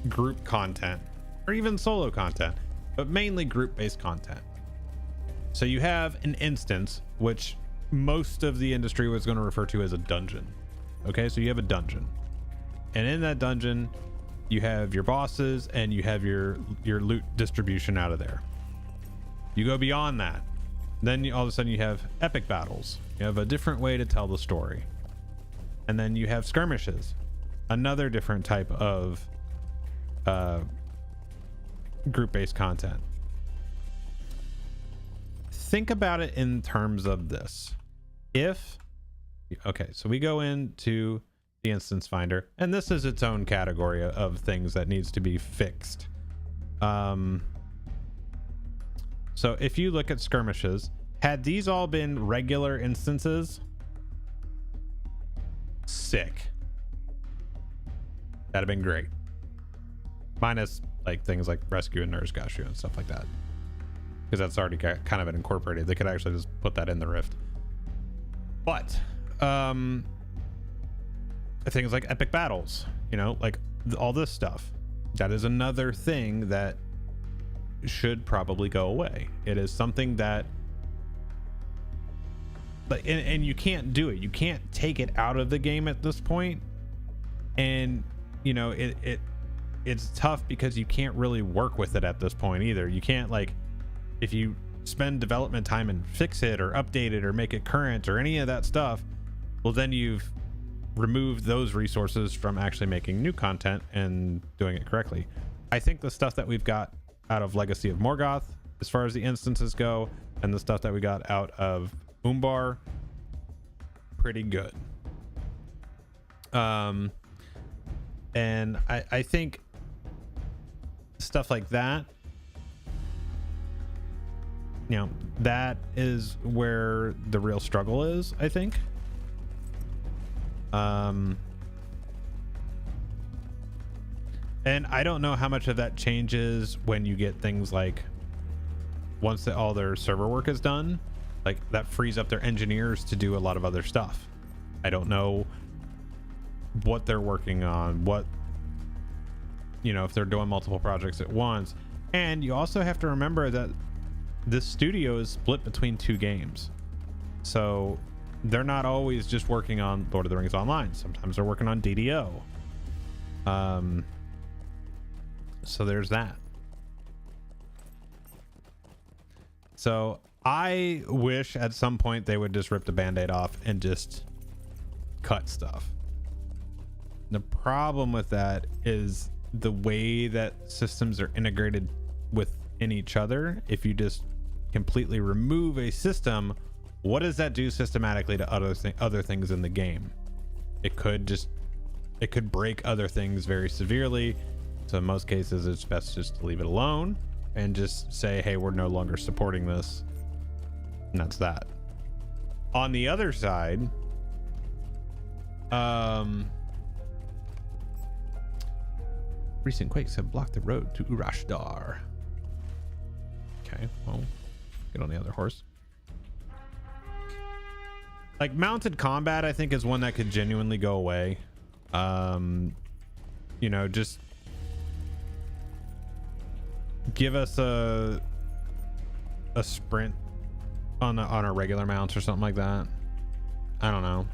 group content, or even solo content, but mainly group-based content. So you have an instance, which most of the industry was going to refer to as a dungeon. Okay, so you have a dungeon, and in that dungeon you have your bosses and you have your loot distribution out of there. You go beyond that, then all of a sudden you have epic battles. You have a different way to tell the story. And then you have skirmishes, another different type of group-based content. Think about it in terms of this. Okay, so we go into the instance finder, and this is its own category of things that needs to be fixed. So if you look at skirmishes, had these all been regular instances, sick. That'd have been great. Minus like things like rescue and nurse gashu and stuff like that, because that's already kind of been incorporated. They could actually just put that in the Rift. But things like epic battles, you know, like all this stuff, that is another thing that should probably go away. It is something that, but and you can't do it. You can't take it out of the game at this point. And you know, it's tough because you can't really work with it at this point either. You can't, like, if you spend development time and fix it or update it or make it current or any of that stuff, well, then you've removed those resources from actually making new content and doing it correctly. I think the stuff that we've got out of Legacy of Morgoth, as far as the instances go, and the stuff that we got out of Umbar, pretty good. And I think stuff like that, you know, that is where the real struggle is, I think. And I don't know how much of that changes when you get things like, once all their server work is done, like that frees up their engineers to do a lot of other stuff. I don't know what they're working on, what, you know, if they're doing multiple projects at once. And you also have to remember that this studio is split between 2 games, so they're not always just working on Lord of the Rings Online. Sometimes they're working on DDO. So there's that. So I wish at some point they would just rip the band-aid off and just cut stuff. The problem with that is the way that systems are integrated within each other. If you just completely remove a system, what does that do systematically to other things in the game? It could break other things very severely. So in most cases, it's best just to leave it alone and just say, hey, we're no longer supporting this. And that's that. On the other side, recent quakes have blocked the road to Urashdar. Okay, well, get on the other horse. Like mounted combat, I think, is one that could genuinely go away. You know, just give us a sprint on our regular mounts or something like that. I don't know.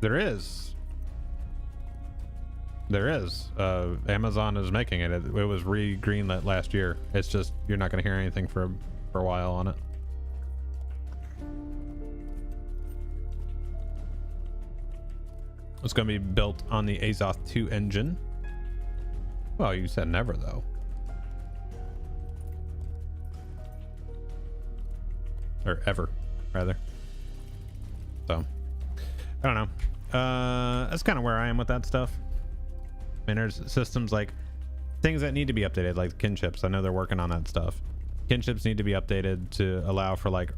There is. Amazon is making it. It was greenlit last year. It's just you're not going to hear anything for a while on it. It's going to be built on the Azoth 2 engine. Well, you said never, though. Or ever, rather. So, I don't know. That's kind of where I am with that stuff. I mean, there's systems like things that need to be updated, like kinships. I know they're working on that stuff. Kinships need to be updated to allow for like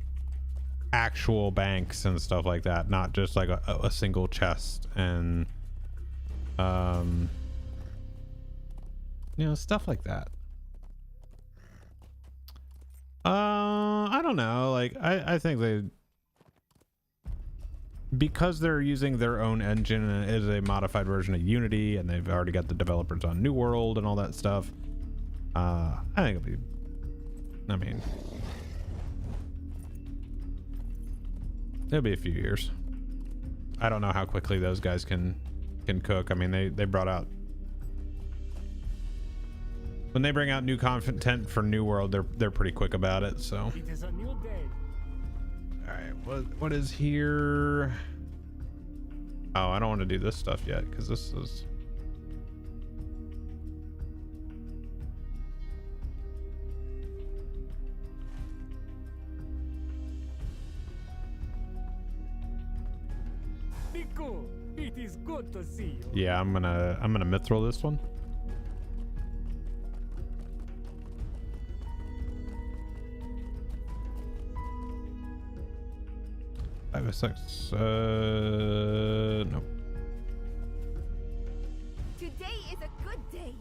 actual banks and stuff like that, not just like a single chest and you know, stuff like that. I don't know, like I think they, because they're using their own engine and it is a modified version of Unity and they've already got the developers on New World and all that stuff, I think it'll be, I mean, it'll be a few years. I don't know how quickly those guys can cook. I mean, they brought out, when they bring out new content for New World, they're pretty quick about it. So
It is a new day.
all right, what is here? Oh, I don't want to do this stuff yet because this is,
Nico, it is good to see you.
yeah, I'm gonna mithril this one. 5 or 6. Nope.
Today is a good day.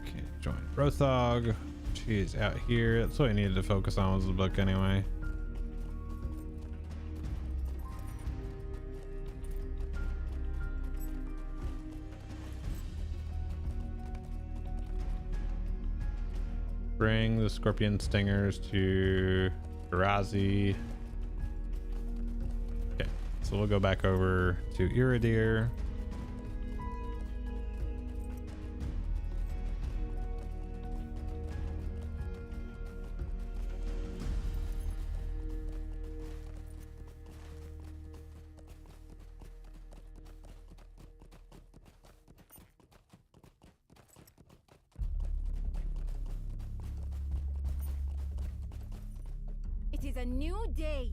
Okay, join Rothog. She's out here. That's what I needed to focus on, was the book anyway. Bring the scorpion stingers to Garazi. Okay, so we'll go back over to Iridir.
It is a new day.